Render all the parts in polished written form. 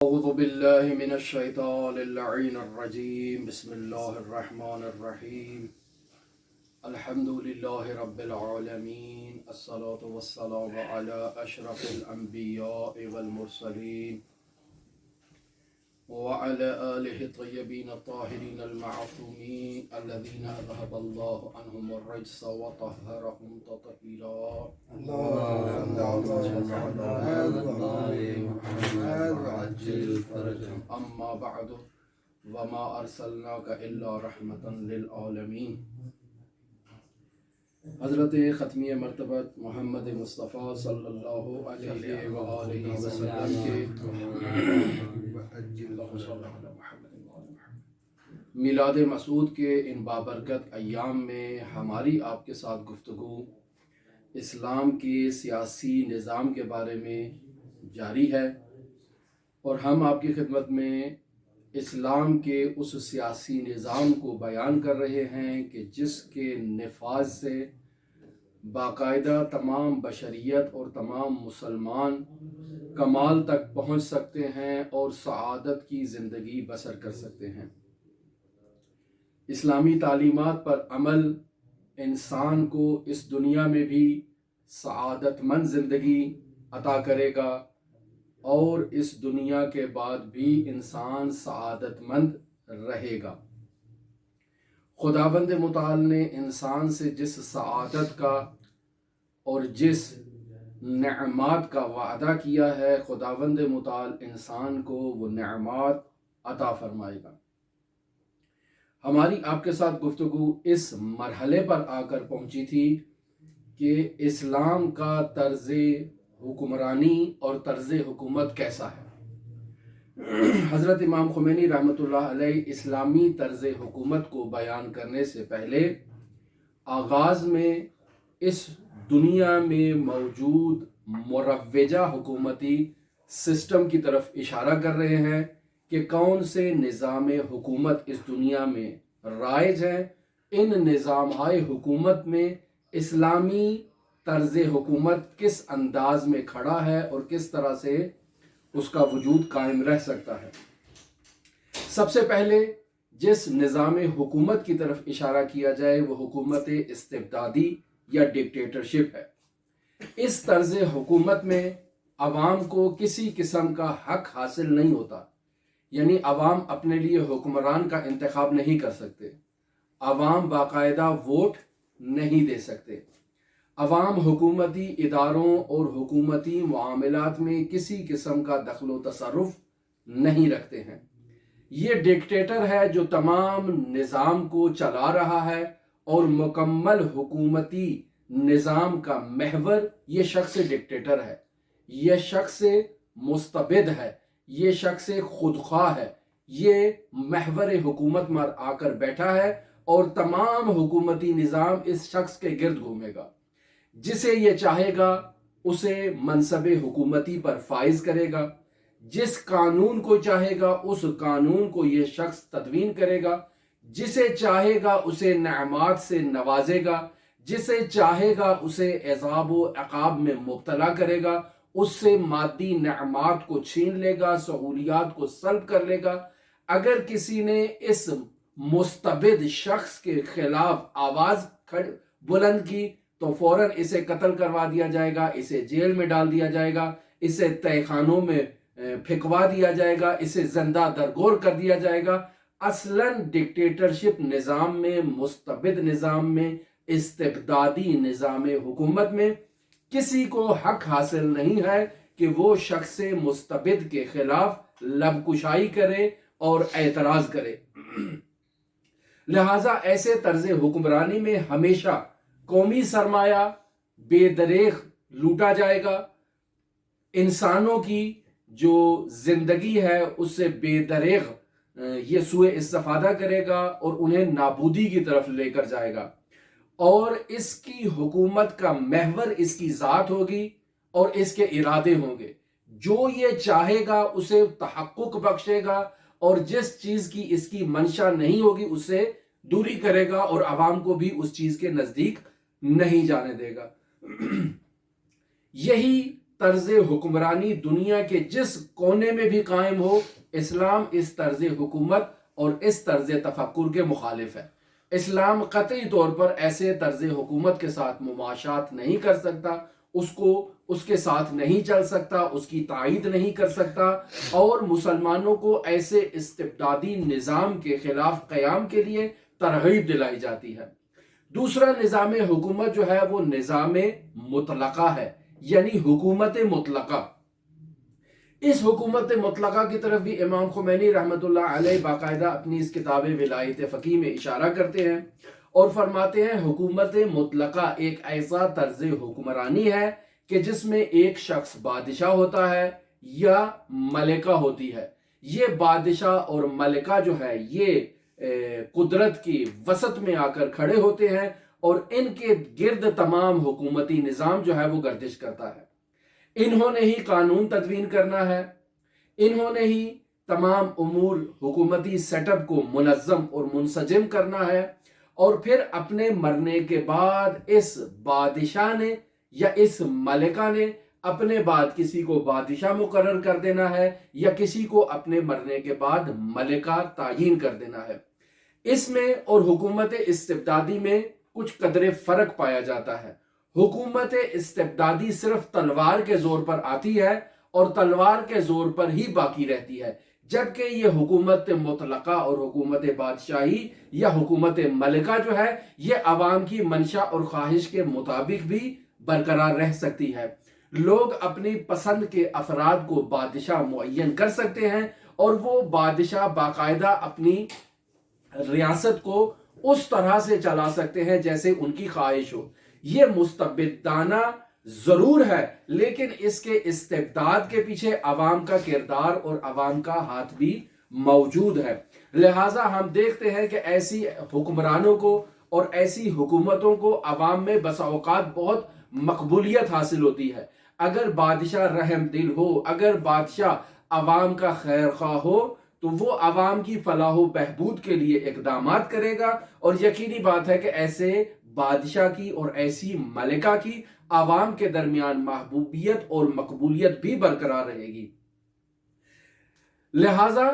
أعوذ بالله من الشيطان اللعين الرجيم بسم الله الرحمن الرحيم الحمد لله رب العالمين الصلاة والسلام على أشرف الأنبياء والمرسلين وعلى آله الطيبين الطاهرين المعصومين الذين أذهب الله عنهم الرجس وطهرهم تطهيرا اللهم صل على محمد وعجل فرجهم. أما بعد وما أرسلناك إلا رحمة للعالمين. حضرت ختمی مرتبت محمد مصطفیٰ صلی اللہ علیہ وآلہ وسلم کے میلاد مسعود کے ان بابرکت ایام میں ہماری آپ کے ساتھ گفتگو اسلام کے سیاسی نظام کے بارے میں جاری ہے، اور ہم آپ کی خدمت میں اسلام کے اس سیاسی نظام کو بیان کر رہے ہیں کہ جس کے نفاذ سے باقاعدہ تمام بشریت اور تمام مسلمان کمال تک پہنچ سکتے ہیں اور سعادت کی زندگی بسر کر سکتے ہیں۔ اسلامی تعلیمات پر عمل انسان کو اس دنیا میں بھی سعادت مند زندگی عطا کرے گا، اور اس دنیا کے بعد بھی انسان سعادت مند رہے گا۔ خداوند متعال نے انسان سے جس سعادت کا اور جس نعمات کا وعدہ کیا ہے، خداوند متعال انسان کو وہ نعمات عطا فرمائے گا۔ ہماری آپ کے ساتھ گفتگو اس مرحلے پر آ کر پہنچی تھی کہ اسلام کا طرز حکمرانی اور طرز حکومت کیسا ہے۔ حضرت امام خمینی رحمۃ اللہ علیہ اسلامی طرز حکومت کو بیان کرنے سے پہلے آغاز میں اس دنیا میں موجود مروجہ حکومتی سسٹم کی طرف اشارہ کر رہے ہیں کہ کون سے نظام حکومت اس دنیا میں رائج ہیں۔ ان نظامہائے حکومت میں اسلامی طرز حکومت کس انداز میں کھڑا ہے اور کس طرح سے اس کا وجود قائم رہ سکتا ہے۔ سب سے پہلے جس نظام حکومت کی طرف اشارہ کیا جائے وہ حکومت استبدادی یا ڈکٹیٹرشپ ہے۔ اس طرز حکومت میں عوام کو کسی قسم کا حق حاصل نہیں ہوتا، یعنی عوام اپنے لیے حکمران کا انتخاب نہیں کر سکتے، عوام باقاعدہ ووٹ نہیں دے سکتے، عوام حکومتی اداروں اور حکومتی معاملات میں کسی قسم کا دخل و تصرف نہیں رکھتے ہیں۔ یہ ڈکٹیٹر ہے جو تمام نظام کو چلا رہا ہے، اور مکمل حکومتی نظام کا محور یہ شخص ڈکٹیٹر ہے، یہ شخص مستبد ہے، یہ شخص خودخواہ ہے، یہ محور حکومت میں آ کر بیٹھا ہے، اور تمام حکومتی نظام اس شخص کے گرد گھومے گا۔ جسے یہ چاہے گا اسے منصب حکومتی پر فائز کرے گا، جس قانون کو چاہے گا اس قانون کو یہ شخص تدوین کرے گا، جسے چاہے گا اسے نعمات سے نوازے گا، جسے چاہے گا اسے عذاب و عقاب میں مبتلا کرے گا، اس سے مادی نعمات کو چھین لے گا، سہولیات کو سلب کر لے گا۔ اگر کسی نے اس مستبد شخص کے خلاف آواز بلند کی تو فوراً اسے قتل کروا دیا جائے گا، اسے جیل میں ڈال دیا جائے گا، اسے تہہ خانوں میں پھینکوا دیا جائے گا، اسے زندہ درگور کر دیا جائے گا۔ اصلاً ڈکٹیٹرشپ نظام میں، مستبد نظام میں، استبدادی نظام حکومت میں کسی کو حق حاصل نہیں ہے کہ وہ شخص مستبد کے خلاف لب کشائی کرے اور اعتراض کرے۔ لہٰذا ایسے طرز حکمرانی میں ہمیشہ قومی سرمایہ بے دریغ لوٹا جائے گا، انسانوں کی جو زندگی ہے اس سے بے دریغ یہ سوء استفادہ کرے گا اور انہیں نابودی کی طرف لے کر جائے گا، اور اس کی حکومت کا محور اس کی ذات ہوگی اور اس کے ارادے ہوں گے۔ جو یہ چاہے گا اسے تحقق بخشے گا، اور جس چیز کی اس کی منشا نہیں ہوگی اسے دوری کرے گا، اور عوام کو بھی اس چیز کے نزدیک نہیں جانے دے گا۔ یہی طرز حکمرانی دنیا کے جس کونے میں بھی قائم ہو، اسلام اس طرز حکومت اور اس طرز تفکر کے مخالف ہے۔ اسلام قطعی طور پر ایسے طرز حکومت کے ساتھ مماشات نہیں کر سکتا، اس کے ساتھ نہیں چل سکتا، اس کی تائید نہیں کر سکتا، اور مسلمانوں کو ایسے استبدادی نظام کے خلاف قیام کے لیے ترغیب دلائی جاتی ہے۔ دوسرا نظام حکومت جو ہے وہ نظام مطلقہ ہے، یعنی حکومت مطلقہ۔ اس حکومت مطلقہ کی طرف بھی امام خمینی رحمۃ اللہ علیہ باقاعدہ اپنی اس کتاب ولایت فقیہ میں اشارہ کرتے ہیں اور فرماتے ہیں حکومت مطلقہ ایک ایسا طرز حکمرانی ہے کہ جس میں ایک شخص بادشاہ ہوتا ہے یا ملکہ ہوتی ہے۔ یہ بادشاہ اور ملکہ جو ہے یہ قدرت کی وسط میں آ کر کھڑے ہوتے ہیں اور ان کے گرد تمام حکومتی نظام جو ہے وہ گردش کرتا ہے۔ انہوں نے ہی قانون تدوین کرنا ہے، انہوں نے ہی تمام امور حکومتی سیٹ اپ کو منظم اور منسجم کرنا ہے، اور پھر اپنے مرنے کے بعد اس بادشاہ نے یا اس ملکہ نے اپنے بعد کسی کو بادشاہ مقرر کر دینا ہے یا کسی کو اپنے مرنے کے بعد ملکہ تعین کر دینا ہے۔ اس میں اور حکومت استبدادی میں کچھ قدرے فرق پایا جاتا ہے۔ حکومت استبدادی صرف تلوار کے زور پر آتی ہے اور تلوار کے زور پر ہی باقی رہتی ہے، جبکہ یہ حکومت مطلقہ اور حکومت بادشاہی یا حکومت ملکہ جو ہے یہ عوام کی منشا اور خواہش کے مطابق بھی برقرار رہ سکتی ہے۔ لوگ اپنی پسند کے افراد کو بادشاہ معین کر سکتے ہیں اور وہ بادشاہ باقاعدہ اپنی ریاست کو اس طرح سے چلا سکتے ہیں جیسے ان کی خواہش ہو۔ یہ مستبدانہ ضرور ہے، لیکن اس کے استبداد کے پیچھے عوام کا کردار اور عوام کا ہاتھ بھی موجود ہے۔ لہٰذا ہم دیکھتے ہیں کہ ایسی حکمرانوں کو اور ایسی حکومتوں کو عوام میں بسا اوقات بہت مقبولیت حاصل ہوتی ہے۔ اگر بادشاہ رحم دل ہو، اگر بادشاہ عوام کا خیر خواہ ہو تو وہ عوام کی فلاح و بہبود کے لیے اقدامات کرے گا، اور یقینی بات ہے کہ ایسے بادشاہ کی اور ایسی ملکہ کی عوام کے درمیان محبوبیت اور مقبولیت بھی برقرار رہے گی۔ لہٰذا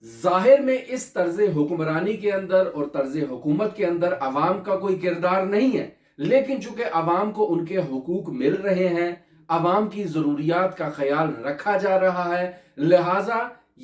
ظاہر میں اس طرز حکمرانی کے اندر اور طرز حکومت کے اندر عوام کا کوئی کردار نہیں ہے، لیکن چونکہ عوام کو ان کے حقوق مل رہے ہیں، عوام کی ضروریات کا خیال رکھا جا رہا ہے، لہٰذا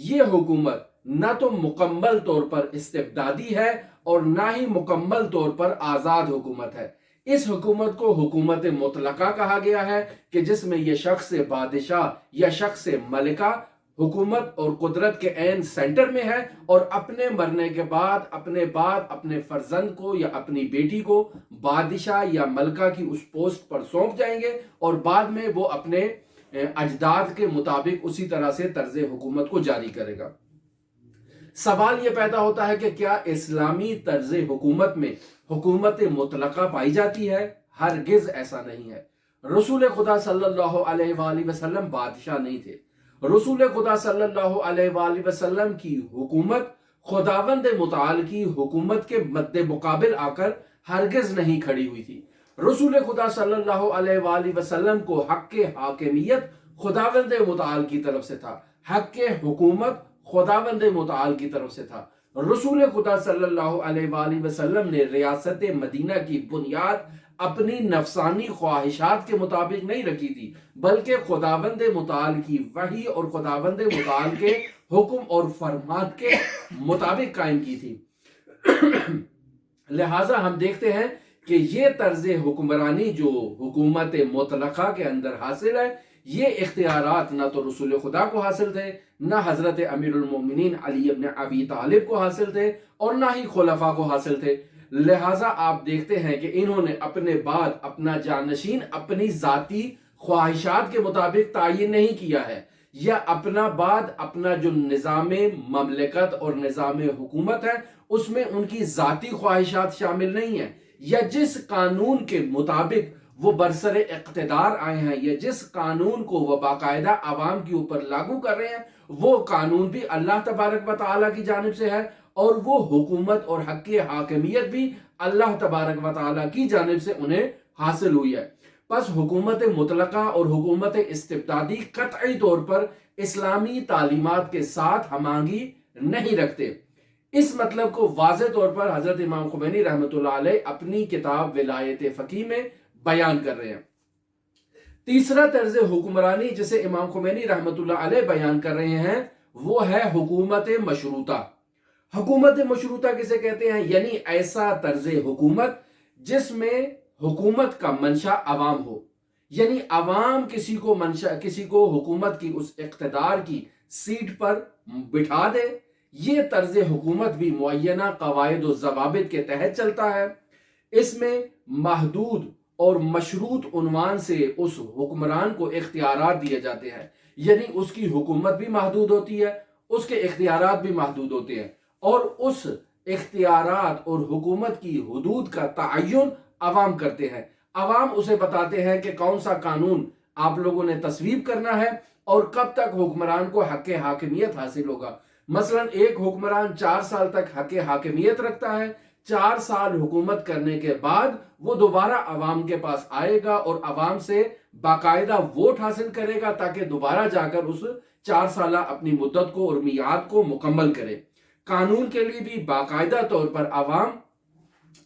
یہ حکومت نہ تو مکمل طور پر استبدادی ہے اور نہ ہی مکمل طور پر آزاد حکومت ہے۔ اس حکومت کو حکومت مطلقہ کہا گیا ہے کہ جس میں یہ شخص بادشاہ یا شخص ملکہ حکومت اور قدرت کے عین سینٹر میں ہے، اور اپنے مرنے کے بعد اپنے فرزند کو یا اپنی بیٹی کو بادشاہ یا ملکہ کی اس پوسٹ پر سونپ جائیں گے، اور بعد میں وہ اپنے اجداد کے مطابق اسی طرح سے طرز حکومت کو جاری کرے گا۔ سوال یہ پیدا ہوتا ہے کہ کیا اسلامی طرز حکومت میں حکومت مطلقہ پائی جاتی ہے؟ ہرگز ایسا نہیں ہے۔ رسول خدا صلی اللہ علیہ وآلہ وسلم بادشاہ نہیں تھے۔ رسول خدا صلی اللہ علیہ وآلہ وسلم کی حکومت خداوند متعال کی حکومت کے مد مقابل آ کر ہرگز نہیں کھڑی ہوئی تھی۔ رسول خدا صلی اللہ علیہ وآلہ وسلم کو حق حاکمیت خداوند متعال کی طرف سے تھا، حق حکومت خداوند متعال کی طرف سے تھا۔ رسول خدا صلی اللہ علیہ وآلہ وسلم نے ریاست مدینہ کی بنیاد اپنی نفسانی خواہشات کے مطابق نہیں رکھی تھی، بلکہ خداوند متعال کی وحی اور خداوند متعال کے حکم اور فرمات کے مطابق قائم کی تھی۔ لہٰذا ہم دیکھتے ہیں کہ یہ طرز حکمرانی جو حکومت مطلقہ کے اندر حاصل ہے، یہ اختیارات نہ تو رسول خدا کو حاصل تھے، نہ حضرت امیر المومنین علی ابن ابی طالب کو حاصل تھے، اور نہ ہی خلفاء کو حاصل تھے۔ لہٰذا آپ دیکھتے ہیں کہ انہوں نے اپنے بعد اپنا جانشین اپنی ذاتی خواہشات کے مطابق تعین نہیں کیا ہے، یا اپنا جو نظام مملکت اور نظام حکومت ہے اس میں ان کی ذاتی خواہشات شامل نہیں ہیں، یا جس قانون کے مطابق وہ برسر اقتدار آئے ہیں یا جس قانون کو وہ باقاعدہ عوام کے اوپر لاگو کر رہے ہیں، وہ قانون بھی اللہ تبارک و تعالیٰ کی جانب سے ہے، اور وہ حکومت اور حق حاکمیت بھی اللہ تبارک و تعالیٰ کی جانب سے انہیں حاصل ہوئی ہے۔ بس حکومت مطلقہ اور حکومت استبدادی قطعی طور پر اسلامی تعلیمات کے ساتھ ہم آہنگی نہیں رکھتے۔ اس مطلب کو واضح طور پر حضرت امام خمینی رحمۃ اللہ علیہ اپنی کتاب ولایت فقیہ میں بیان کر رہے ہیں۔ تیسرا طرز حکمرانی جسے امام خمینی رحمۃ اللہ علیہ بیان کر رہے ہیں وہ ہے حکومت مشروطہ۔ حکومت مشروطہ کسے کہتے ہیں؟ یعنی ایسا طرز حکومت جس میں حکومت کا منشا عوام ہو، یعنی عوام کسی کو حکومت کی اس اقتدار کی سیٹ پر بٹھا دے۔ یہ طرز حکومت بھی معینہ قواعد و ضوابط کے تحت چلتا ہے۔ اس میں محدود اور مشروط عنوان سے اس حکمران کو اختیارات دیے جاتے ہیں، یعنی اس کی حکومت بھی محدود ہوتی ہے، اس کے اختیارات بھی محدود ہوتے ہیں، اور اس اختیارات اور حکومت کی حدود کا تعین عوام کرتے ہیں۔ عوام اسے بتاتے ہیں کہ کون سا قانون آپ لوگوں نے تصویب کرنا ہے اور کب تک حکمران کو حق حاکمیت حاصل ہوگا۔ مثلا ایک حکمران 4 سال تک حق حاکمیت رکھتا ہے، 4 سال حکومت کرنے کے بعد وہ دوبارہ عوام کے پاس آئے گا اور عوام سے باقاعدہ ووٹ حاصل کرے گا تاکہ دوبارہ جا کر اس 4 سالہ اپنی مدت کو اور میعاد کو مکمل کرے۔ قانون کے لیے بھی باقاعدہ طور پر عوام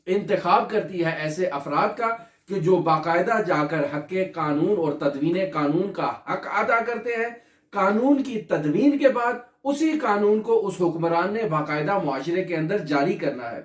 انتخاب کرتی ہے ایسے افراد کا کہ جو باقاعدہ جا کر حق قانون اور تدوین قانون کا حق ادا کرتے ہیں۔ قانون کی تدوین کے بعد اسی قانون کو اس حکمران نے باقاعدہ معاشرے کے اندر جاری کرنا ہے۔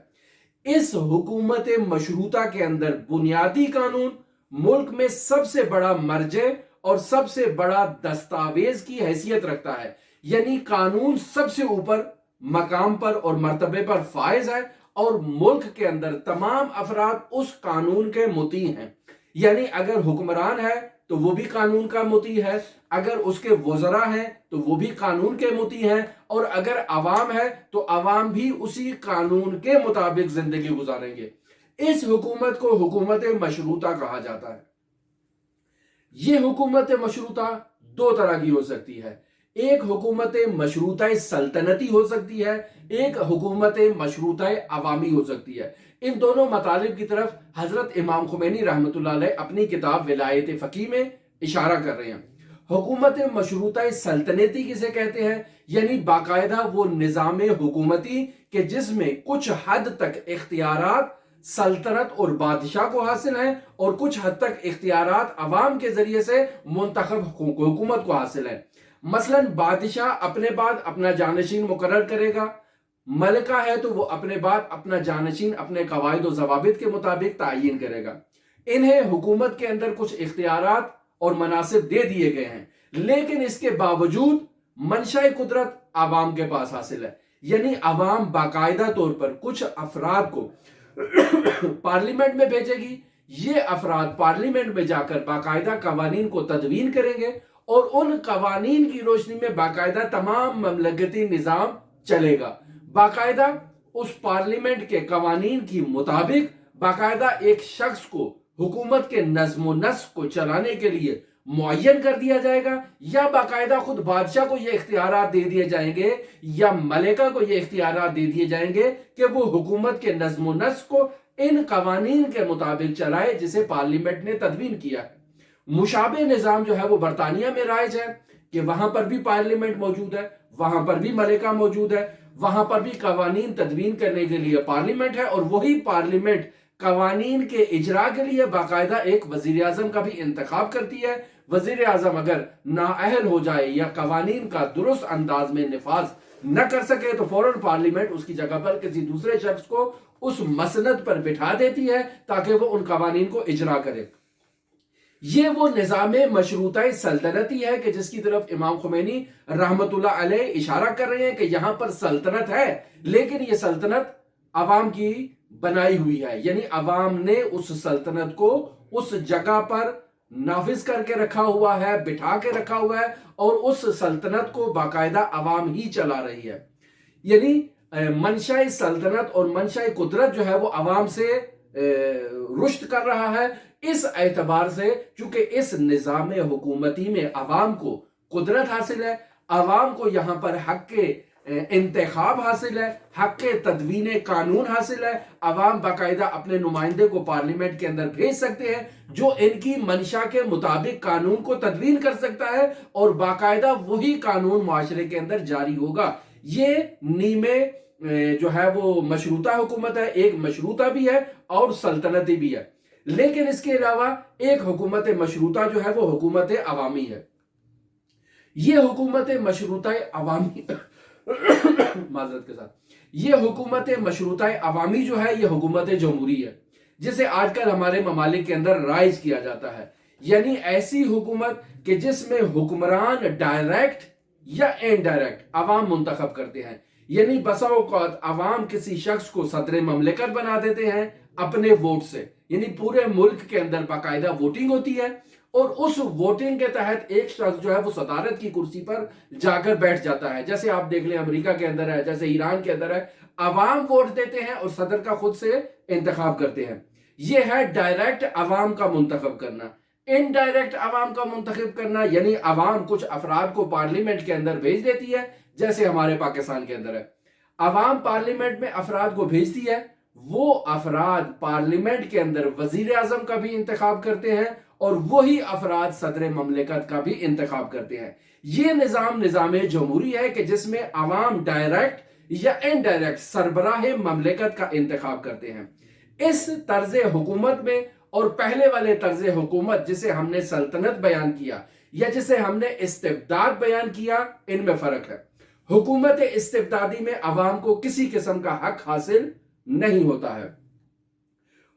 اس حکومت مشروطہ کے اندر بنیادی قانون ملک میں سب سے بڑا مرجع اور سب سے بڑا دستاویز کی حیثیت رکھتا ہے، یعنی قانون سب سے اوپر مقام پر اور مرتبے پر فائز ہے، اور ملک کے اندر تمام افراد اس قانون کے مطیع ہیں۔ یعنی اگر حکمران ہے تو وہ بھی قانون کا مطیع ہے، اگر اس کے وزراء ہیں تو وہ بھی قانون کے مطیع ہیں، اور اگر عوام ہے تو عوام بھی اسی قانون کے مطابق زندگی گزاریں گے۔ اس حکومت کو حکومت مشروطہ کہا جاتا ہے۔ یہ حکومت مشروطہ 2 طرح کی ہو سکتی ہے، ایک حکومت مشروطہ سلطنتی ہو سکتی ہے، ایک حکومت مشروطہ عوامی ہو سکتی ہے۔ ان دونوں مطالب کی طرف حضرت امام خمینی رحمۃ اللہ علیہ اپنی کتاب ولایت فقیہ میں اشارہ کر رہے ہیں۔ حکومت مشروطہ سلطنتی کسے کہتے ہیں؟ یعنی باقاعدہ وہ نظام حکومتی کہ جس میں کچھ حد تک اختیارات سلطنت اور بادشاہ کو حاصل ہیں اور کچھ حد تک اختیارات عوام کے ذریعے سے منتخب حکومت کو حاصل ہیں۔ مثلا بادشاہ اپنے بعد اپنا جانشین مقرر کرے گا، ملکہ ہے تو وہ اپنے بعد اپنا جانشین اپنے قواعد و ضوابط کے مطابق تعین کرے گا۔ انہیں حکومت کے اندر کچھ اختیارات اور مناصب دے دیے گئے ہیں، لیکن اس کے باوجود منشاء قدرت عوام کے پاس حاصل ہے، یعنی عوام باقاعدہ طور پر کچھ افراد کو پارلیمنٹ میں بھیجے گی، یہ افراد پارلیمنٹ میں جا کر باقاعدہ قوانین کو تدوین کریں گے، اور ان قوانین کی روشنی میں باقاعدہ تمام مملکتی نظام چلے گا۔ باقاعدہ اس پارلیمنٹ کے قوانین کی مطابق باقاعدہ ایک شخص کو حکومت کے نظم و نسق کو چلانے کے لیے معین کر دیا جائے گا، یا باقاعدہ خود بادشاہ کو یہ اختیارات دے دیے جائیں گے یا ملکہ کو یہ اختیارات دے دیے جائیں گے کہ وہ حکومت کے نظم و نسق کو ان قوانین کے مطابق چلائے جسے پارلیمنٹ نے تدوین کیا ہے۔ مشابہ نظام جو ہے وہ برطانیہ میں رائج ہے کہ وہاں پر بھی پارلیمنٹ موجود ہے، وہاں پر بھی ملکہ موجود ہے، وہاں پر بھی قوانین تدوین کرنے کے لیے پارلیمنٹ ہے، اور وہی پارلیمنٹ قوانین کے اجرا کے لیے باقاعدہ ایک وزیر اعظم کا بھی انتخاب کرتی ہے۔ وزیر اعظم اگر نااہل ہو جائے یا قوانین کا درست انداز میں نفاذ نہ کر سکے تو فوراً پارلیمنٹ اس کی جگہ پر کسی دوسرے شخص کو اس مسند پر بٹھا دیتی ہے تاکہ وہ ان قوانین کو اجرا کرے۔ یہ وہ نظام مشروطہ سلطنتی ہے کہ جس کی طرف امام خمینی رحمت اللہ علیہ اشارہ کر رہے ہیں کہ یہاں پر سلطنت ہے، لیکن یہ سلطنت عوام کی بنائی ہوئی ہے، یعنی عوام نے اس سلطنت کو اس جگہ پر نافذ کر کے رکھا ہوا ہے، بٹھا کے رکھا ہوا ہے، اور اس سلطنت کو باقاعدہ عوام ہی چلا رہی ہے۔ یعنی منشاء سلطنت اور منشاء قدرت جو ہے وہ عوام سے رشد کر رہا ہے۔ اس اعتبار سے چونکہ اس نظام حکومتی میں عوام کو قدرت حاصل ہے، عوام کو یہاں پر حق انتخاب حاصل ہے، حق تدوین قانون حاصل ہے، عوام باقاعدہ اپنے نمائندے کو پارلیمنٹ کے اندر بھیج سکتے ہیں جو ان کی منشا کے مطابق قانون کو تدوین کر سکتا ہے، اور باقاعدہ وہی قانون معاشرے کے اندر جاری ہوگا۔ یہ نیمے جو ہے وہ مشروطہ حکومت ہے، ایک مشروطہ بھی ہے اور سلطنتی بھی ہے، لیکن اس کے علاوہ ایک حکومت مشروطہ جو ہے وہ حکومت عوامی ہے۔ یہ حکومت مشروطہ عوامی معذرت کے ساتھ یہ حکومت مشروطہ عوامی جو ہے یہ حکومت جمہوری ہے، جسے آج کل ہمارے ممالک کے اندر رائج کیا جاتا ہے، یعنی ایسی حکومت کہ جس میں حکمران ڈائریکٹ یا انڈائریکٹ عوام منتخب کرتے ہیں، یعنی بسا اوقات عوام کسی شخص کو صدر مملکت بنا دیتے ہیں اپنے ووٹ سے، یعنی پورے ملک کے اندر باقاعدہ ووٹنگ ہوتی ہے، اور اس ووٹنگ کے تحت ایک شخص جو ہے وہ صدارت کی کرسی پر جا کر بیٹھ جاتا ہے۔ جیسے آپ دیکھ لیں امریکہ کے اندر ہے، جیسے ایران کے اندر ہے، عوام ووٹ دیتے ہیں اور صدر کا خود سے انتخاب کرتے ہیں۔ یہ ہے ڈائریکٹ عوام کا منتخب کرنا۔ انڈائریکٹ عوام کا منتخب کرنا یعنی عوام کچھ افراد کو پارلیمنٹ کے اندر بھیج دیتی ہے، جیسے ہمارے پاکستان کے اندر ہے، عوام پارلیمنٹ میں افراد کو بھیجتی ہے، وہ افراد پارلیمنٹ کے اندر وزیر اعظم کا بھی انتخاب کرتے ہیں اور وہی افراد صدر مملکت کا بھی انتخاب کرتے ہیں۔ یہ نظام جمہوری ہے کہ جس میں عوام ڈائریکٹ یا انڈائریکٹ سربراہ مملکت کا انتخاب کرتے ہیں۔ اس طرز حکومت میں اور پہلے والے طرز حکومت جسے ہم نے سلطنت بیان کیا یا جسے ہم نے استبداد بیان کیا، ان میں فرق ہے۔ حکومت استبدادی میں عوام کو کسی قسم کا حق حاصل نہیں ہوتا ہے،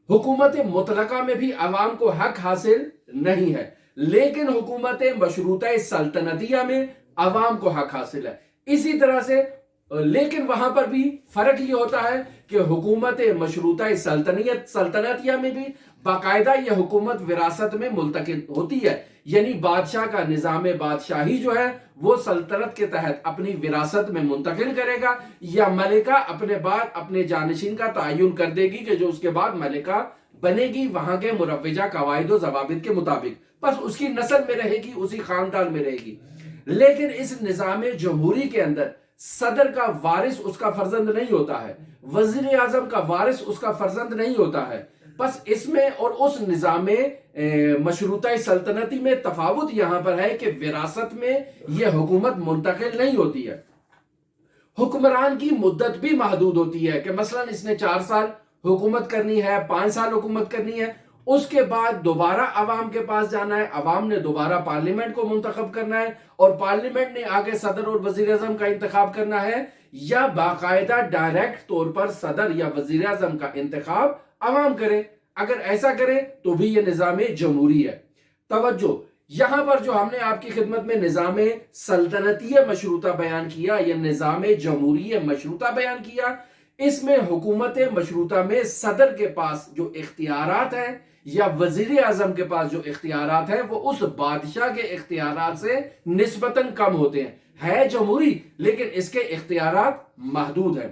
حکومت مطلقہ میں بھی عوام کو حق حاصل نہیں ہے، لیکن حکومت مشروطہ سلطنتیہ میں عوام کو حق حاصل ہے۔ اسی طرح سے لیکن وہاں پر بھی فرق یہ ہوتا ہے کہ حکومت مشروطہ سلطنتیہ میں بھی باقاعدہ یہ حکومت وراثت میں منتقل ہوتی ہے، یعنی بادشاہ کا نظام بادشاہی جو ہے وہ سلطنت کے تحت اپنی وراثت میں منتقل کرے گا، یا ملکہ اپنے بعد اپنے جانشین کا تعین کر دے گی کہ جو اس کے بعد ملکہ بنے گی وہاں کے مروجہ قواعد و ضوابط کے مطابق، بس اس کی نسل میں رہے گی، اسی خاندان میں رہے گی۔ لیکن اس نظام جمہوری کے اندر صدر کا وارث اس کا فرزند نہیں ہوتا ہے، وزیر اعظم کا وارث اس کا فرزند نہیں ہوتا ہے۔ بس اس میں اور اس نظام مشروطہ سلطنتی میں تفاوت یہاں پر ہے کہ وراثت میں یہ حکومت منتقل نہیں ہوتی ہے۔ حکمران کی مدت بھی محدود ہوتی ہے کہ مثلا اس نے 4 سال حکومت کرنی ہے، 5 سال حکومت کرنی ہے، اس کے بعد دوبارہ عوام کے پاس جانا ہے، عوام نے دوبارہ پارلیمنٹ کو منتخب کرنا ہے اور پارلیمنٹ نے آگے صدر اور وزیر اعظم کا انتخاب کرنا ہے، یا باقاعدہ ڈائریکٹ طور پر صدر یا وزیر اعظم کا انتخاب عوام کرے۔ اگر ایسا کرے تو بھی یہ نظام جمہوری ہے۔ توجہ، یہاں پر جو ہم نے آپ کی خدمت میں نظام سلطنتی مشروطہ بیان کیا یا نظام جمہوری مشروطہ بیان کیا، اس میں حکومت مشروطہ میں صدر کے پاس جو اختیارات ہیں یا وزیر اعظم کے پاس جو اختیارات ہیں وہ اس بادشاہ کے اختیارات سے نسبتاً کم ہوتے ہیں۔ ہے جمہوری لیکن اس کے اختیارات محدود ہیں۔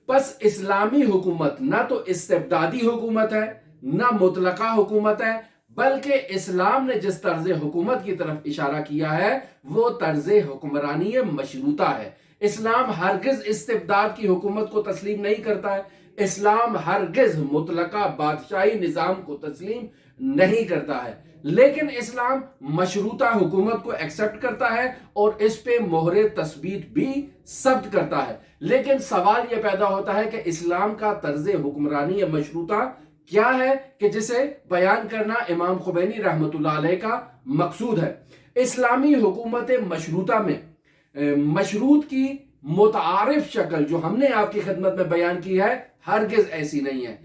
پس اسلامی حکومت نہ تو استبدادی حکومت ہے نہ مطلقہ حکومت ہے، بلکہ اسلام نے جس طرز حکومت کی طرف اشارہ کیا ہے وہ طرز حکمرانی مشروطہ ہے۔ اسلام ہرگز استبداد کی حکومت کو تسلیم نہیں کرتا ہے، اسلام ہرگز مطلقہ بادشاہی نظام کو تسلیم نہیں کرتا ہے، لیکن اسلام مشروطہ حکومت کو ایکسپٹ کرتا ہے اور اس پہ مہر تثبیت بھی ثبت کرتا ہے۔ لیکن سوال یہ پیدا ہوتا ہے کہ اسلام کا طرز حکمرانی مشروطہ کیا ہے کہ جسے بیان کرنا امام خمینی رحمۃ اللہ علیہ کا مقصود ہے۔ اسلامی حکومت مشروطہ میں مشروط کی متعارف شکل جو ہم نے آپ کی خدمت میں بیان کی ہے ہرگز ایسی نہیں ہے،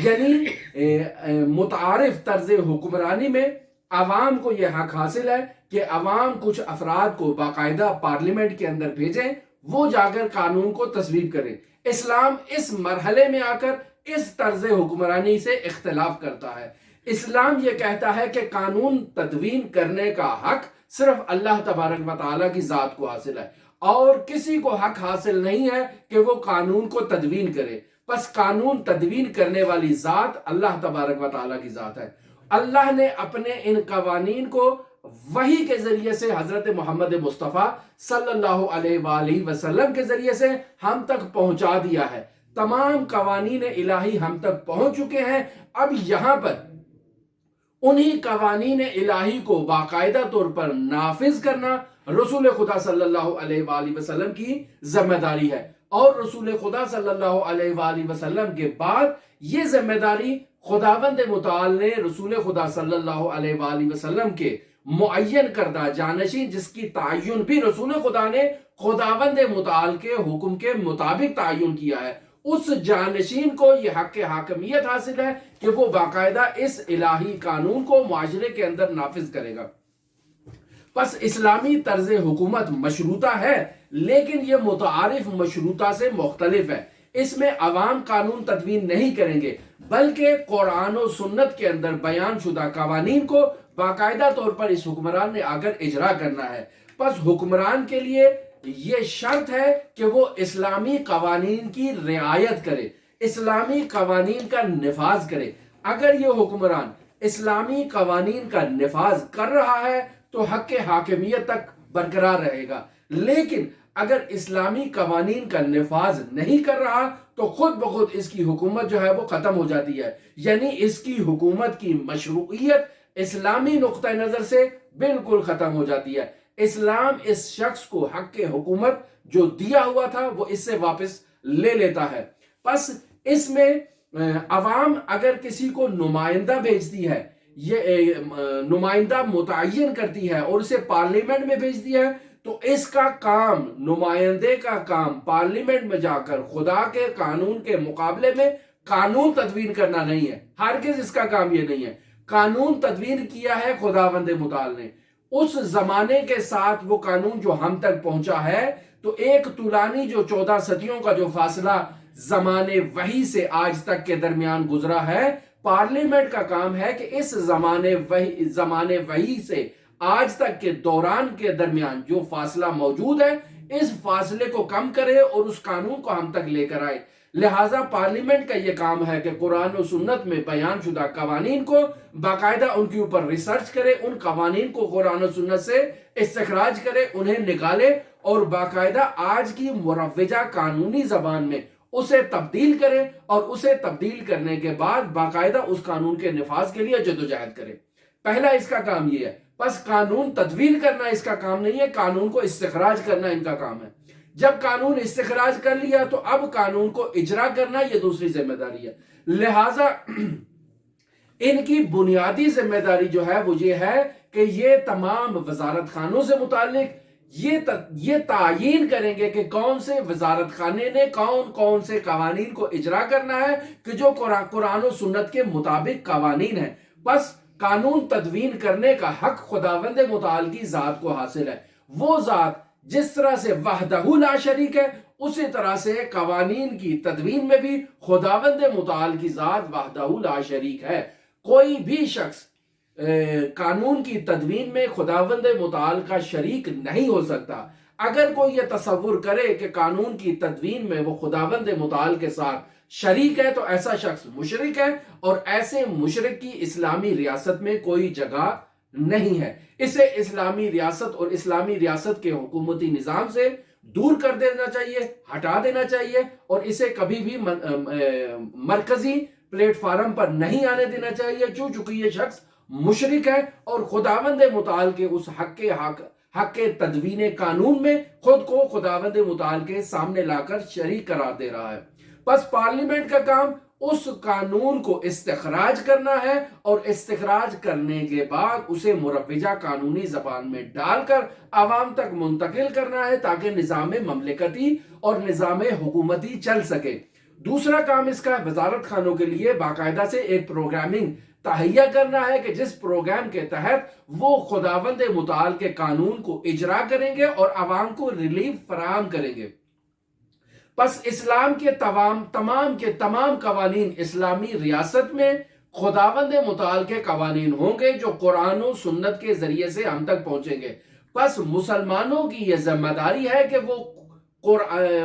یعنی متعارف طرز حکمرانی میں عوام کو یہ حق حاصل ہے کہ عوام کچھ افراد کو باقاعدہ پارلیمنٹ کے اندر بھیجیں، وہ جا کر قانون کو تصویب کریں۔ اسلام اس مرحلے میں آ کر اس طرز حکمرانی سے اختلاف کرتا ہے۔ اسلام یہ کہتا ہے کہ قانون تدوین کرنے کا حق صرف اللہ تبارک و تعالیٰ کی ذات کو حاصل ہے اور کسی کو حق حاصل نہیں ہے کہ وہ قانون کو تدوین کرے۔ پس قانون تدوین کرنے والی ذات اللہ تبارک و تعالیٰ کی ذات ہے۔ اللہ نے اپنے ان قوانین کو وحی کے ذریعے سے حضرت محمد مصطفیٰ صلی اللہ علیہ وآلہ وسلم کے ذریعے سے ہم تک پہنچا دیا ہے۔ تمام قوانین الہی ہم تک پہنچ چکے ہیں۔ اب یہاں پر انہی قوانین الہی کو باقاعدہ طور پر نافذ کرنا رسول خدا صلی اللہ علیہ وآلہ وسلم کی ذمہ داری ہے، اور رسول خدا صلی اللہ علیہ وآلہ وسلم کے بعد یہ ذمہ داری خداوند متعال نے رسول خدا صلی اللہ علیہ وآلہ وسلم کے معین کردہ جانشین، جس کی تعین بھی رسول خدا نے خداوند متعال کے حکم کے مطابق تعین کیا ہے، اس جانشین کو یہ حق حاکمیت حاصل ہے کہ وہ باقاعدہ اس الہی قانون کو معاشرے کے اندر نافذ کرے گا۔ پس اسلامی طرز حکومت مشروطہ ہے، لیکن یہ متعارف مشروطہ سے مختلف ہے۔ اس میں عوام قانون تدوین نہیں کریں گے، بلکہ قرآن و سنت کے اندر بیان شدہ قوانین کو باقاعدہ طور پر اس حکمران نے آ کر اجرا کرنا ہے۔ پس حکمران کے لیے یہ شرط ہے کہ وہ اسلامی قوانین کی رعایت کرے، اسلامی قوانین کا نفاذ کرے۔ اگر یہ حکمران اسلامی قوانین کا نفاذ کر رہا ہے تو حق حاکمیت تک برقرار رہے گا، لیکن اگر اسلامی قوانین کا نفاذ نہیں کر رہا تو خود بخود اس کی حکومت جو ہے وہ ختم ہو جاتی ہے، یعنی اس کی حکومت کی مشروعیت اسلامی نقطہ نظر سے بالکل ختم ہو جاتی ہے۔ اسلام اس شخص کو حق حکومت جو دیا ہوا تھا وہ اس سے واپس لے لیتا ہے۔ پس اس میں عوام اگر کسی کو نمائندہ بھیجتی ہے، یہ نمائندہ متعین کرتی ہے اور اسے پارلیمنٹ میں بھیجتی ہے، تو اس کا کام، نمائندے کا کام پارلیمنٹ میں جا کر خدا کے قانون کے مقابلے میں قانون تدوین کرنا نہیں ہے۔ ہرگز اس کا کام یہ نہیں ہے۔ قانون تدوین کیا ہے خداوند متعال نے، اس زمانے کے ساتھ وہ قانون جو ہم تک پہنچا ہے، تو ایک طولانی جو 14 صدیوں کا جو فاصلہ زمانے وحی سے آج تک کے درمیان گزرا ہے، پارلیمنٹ کا کام ہے کہ اس زمانے وحی سے آج تک کے دوران کے درمیان جو فاصلہ موجود ہے، اس فاصلے کو کم کرے اور اس قانون کو ہم تک لے کر آئے۔ لہٰذا پارلیمنٹ کا یہ کام ہے کہ قرآن و سنت میں بیان شدہ قوانین کو باقاعدہ ان کے اوپر ریسرچ کرے، ان قوانین کو قرآن و سنت سے استخراج کرے، انہیں نکالے اور باقاعدہ آج کی مروجہ قانونی زبان میں اسے تبدیل کرے، اور اسے تبدیل کرنے کے بعد باقاعدہ اس قانون کے نفاذ کے لیے جدوجہد کرے۔ پہلا اس کا کام یہ ہے۔ پس قانون تدوین کرنا اس کا کام نہیں ہے، قانون کو استخراج کرنا ان کا کام ہے۔ جب قانون استخراج کر لیا تو اب قانون کو اجرا کرنا یہ دوسری ذمہ داری ہے۔ لہٰذا ان کی بنیادی ذمہ داری جو ہے وہ یہ ہے کہ یہ تمام وزارت خانوں سے متعلق یہ تعیین کریں گے کہ کون سے وزارت خانے نے کون کون سے قوانین کو اجرا کرنا ہے کہ جو قرآن و سنت کے مطابق قوانین ہیں۔ بس قانون تدوین کرنے کا حق خداوند متعال کی ذات کو حاصل ہے۔ وہ ذات جس طرح سے وحدہ لا شریک ہے، اسی طرح سے قوانین کی تدوین میں بھی خداوند متعال کی ذات وحدہ لا شریک ہے۔ کوئی بھی شخص قانون کی تدوین میں خداوند متعال کا شریک نہیں ہو سکتا۔ اگر کوئی یہ تصور کرے کہ قانون کی تدوین میں وہ خداوند متعال کے ساتھ شریک ہے تو ایسا شخص مشرک ہے، اور ایسے مشرک کی اسلامی ریاست میں کوئی جگہ نہیں ہے۔ اسے اسلامی ریاست اور اسلامی ریاست کے حکومتی نظام سے دور کر دینا چاہیے، ہٹا دینا چاہیے، اور اسے کبھی بھی مرکزی پلیٹ فارم پر نہیں آنے دینا چاہیے، چونکہ یہ شخص مشرک ہے اور خداوند متعال کے اس حق تدوین قانون میں خود کو خداوند متعال کے سامنے لا کر شریک قرار دے رہا ہے۔ پس پارلیمنٹ کا کام اس قانون کو استخراج کرنا ہے، اور استخراج کرنے کے بعد اسے مروجہ قانونی زبان میں ڈال کر عوام تک منتقل کرنا ہے تاکہ نظام مملکتی اور نظام حکومتی چل سکے۔ دوسرا کام اس کا وزارت خانوں کے لیے باقاعدہ سے ایک پروگرامنگ تہیہ کرنا ہے کہ جس پروگرام کے تحت وہ خداوند متعال کے قانون کو اجرا کریں گے اور عوام کو ریلیف فراہم کریں گے۔ پس اسلام کے تمام قوانین اسلامی ریاست میں خداوند متعال کے قوانین ہوں گے جو قرآن و سنت کے ذریعے سے ہم تک پہنچیں گے۔ پس مسلمانوں کی یہ ذمہ داری ہے کہ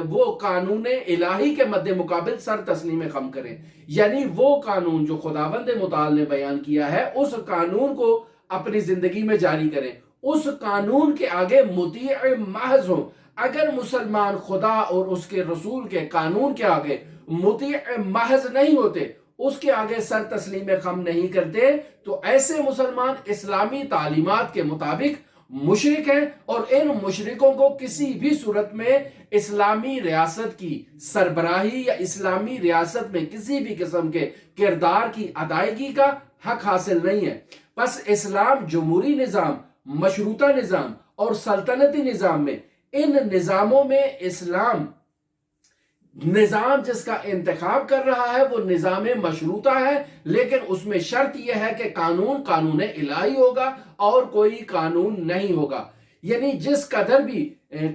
وہ قانون الہی کے مد مقابل سر تسلیم خم کریں، یعنی وہ قانون جو خداوند متعال نے بیان کیا ہے اس قانون کو اپنی زندگی میں جاری کریں، اس قانون کے آگے مطیع محض ہوں۔ اگر مسلمان خدا اور اس کے رسول کے قانون کے آگے مطیع محض نہیں ہوتے، اس کے آگے سر تسلیم خم نہیں کرتے، تو ایسے مسلمان اسلامی تعلیمات کے مطابق مشرک ہیں، اور ان مشرکوں کو کسی بھی صورت میں اسلامی ریاست کی سربراہی یا اسلامی ریاست میں کسی بھی قسم کے کردار کی ادائیگی کا حق حاصل نہیں ہے۔ پس اسلام جمہوری نظام، مشروطہ نظام اور سلطنتی نظام میں، ان نظاموں میں اسلام نظام جس کا انتخاب کر رہا ہے وہ نظام مشروطہ ہے، لیکن اس میں شرط یہ ہے کہ قانون الہی ہوگا اور کوئی قانون نہیں ہوگا۔ یعنی جس قدر بھی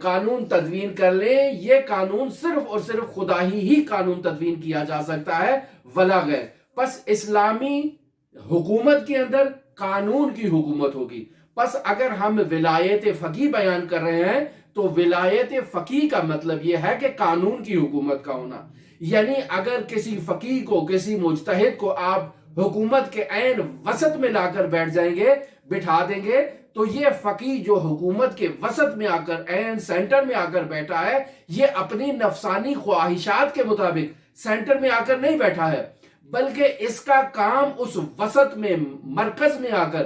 قانون تدوین کر لیں، یہ قانون صرف اور صرف خدا ہی قانون تدوین کیا جا سکتا ہے، ولا غیر۔ پس اسلامی حکومت کے اندر قانون کی حکومت ہوگی۔ پس اگر ہم ولایت فقیہ بیان کر رہے ہیں تو ولایت فقیہ کا مطلب یہ ہے کہ قانون کی حکومت کا ہونا۔ یعنی اگر کسی فقیہ کو، کسی مجتہد کو آپ حکومت کے عین وسط میں لا کر بٹھا دیں گے تو یہ فقیہ جو حکومت کے وسط میں آ کر، عین سینٹر میں آ کر بیٹھا ہے، یہ اپنی نفسانی خواہشات کے مطابق سینٹر میں آ کر نہیں بیٹھا ہے، بلکہ اس کا کام اس وسط میں، مرکز میں آ کر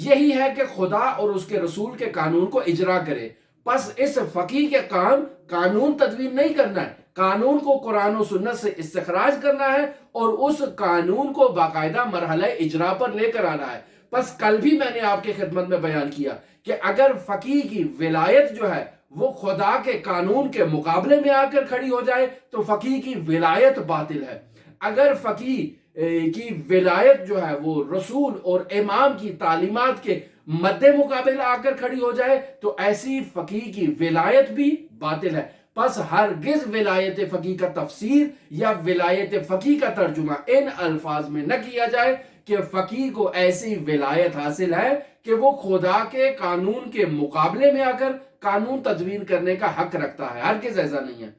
یہی ہے کہ خدا اور اس کے رسول کے قانون کو اجرا کرے۔ پس اس فقیہ کے کام قانون تدوین نہیں کرنا ہے، قانون کو قرآن و سنت سے استخراج کرنا ہے اور اس قانون کو باقاعدہ مرحلہ اجرا پر لے کر آنا ہے۔ پس کل بھی میں نے آپ کی خدمت میں بیان کیا کہ اگر فقیہ کی ولایت جو ہے وہ خدا کے قانون کے مقابلے میں آ کر کھڑی ہو جائے تو فقیہ کی ولایت باطل ہے۔ اگر فقیہ کی ولایت جو ہے وہ رسول اور امام کی تعلیمات کے مد مقابل آ کر کھڑی ہو جائے تو ایسی فقیہ کی ولایت بھی باطل ہے۔ پس ہرگز ولایت فقیہ کا تفسیر یا ولایت فقیہ کا ترجمہ ان الفاظ میں نہ کیا جائے کہ فقیہ کو ایسی ولایت حاصل ہے کہ وہ خدا کے قانون کے مقابلے میں آ کر قانون تدوین کرنے کا حق رکھتا ہے، ہرگز ایسا نہیں ہے۔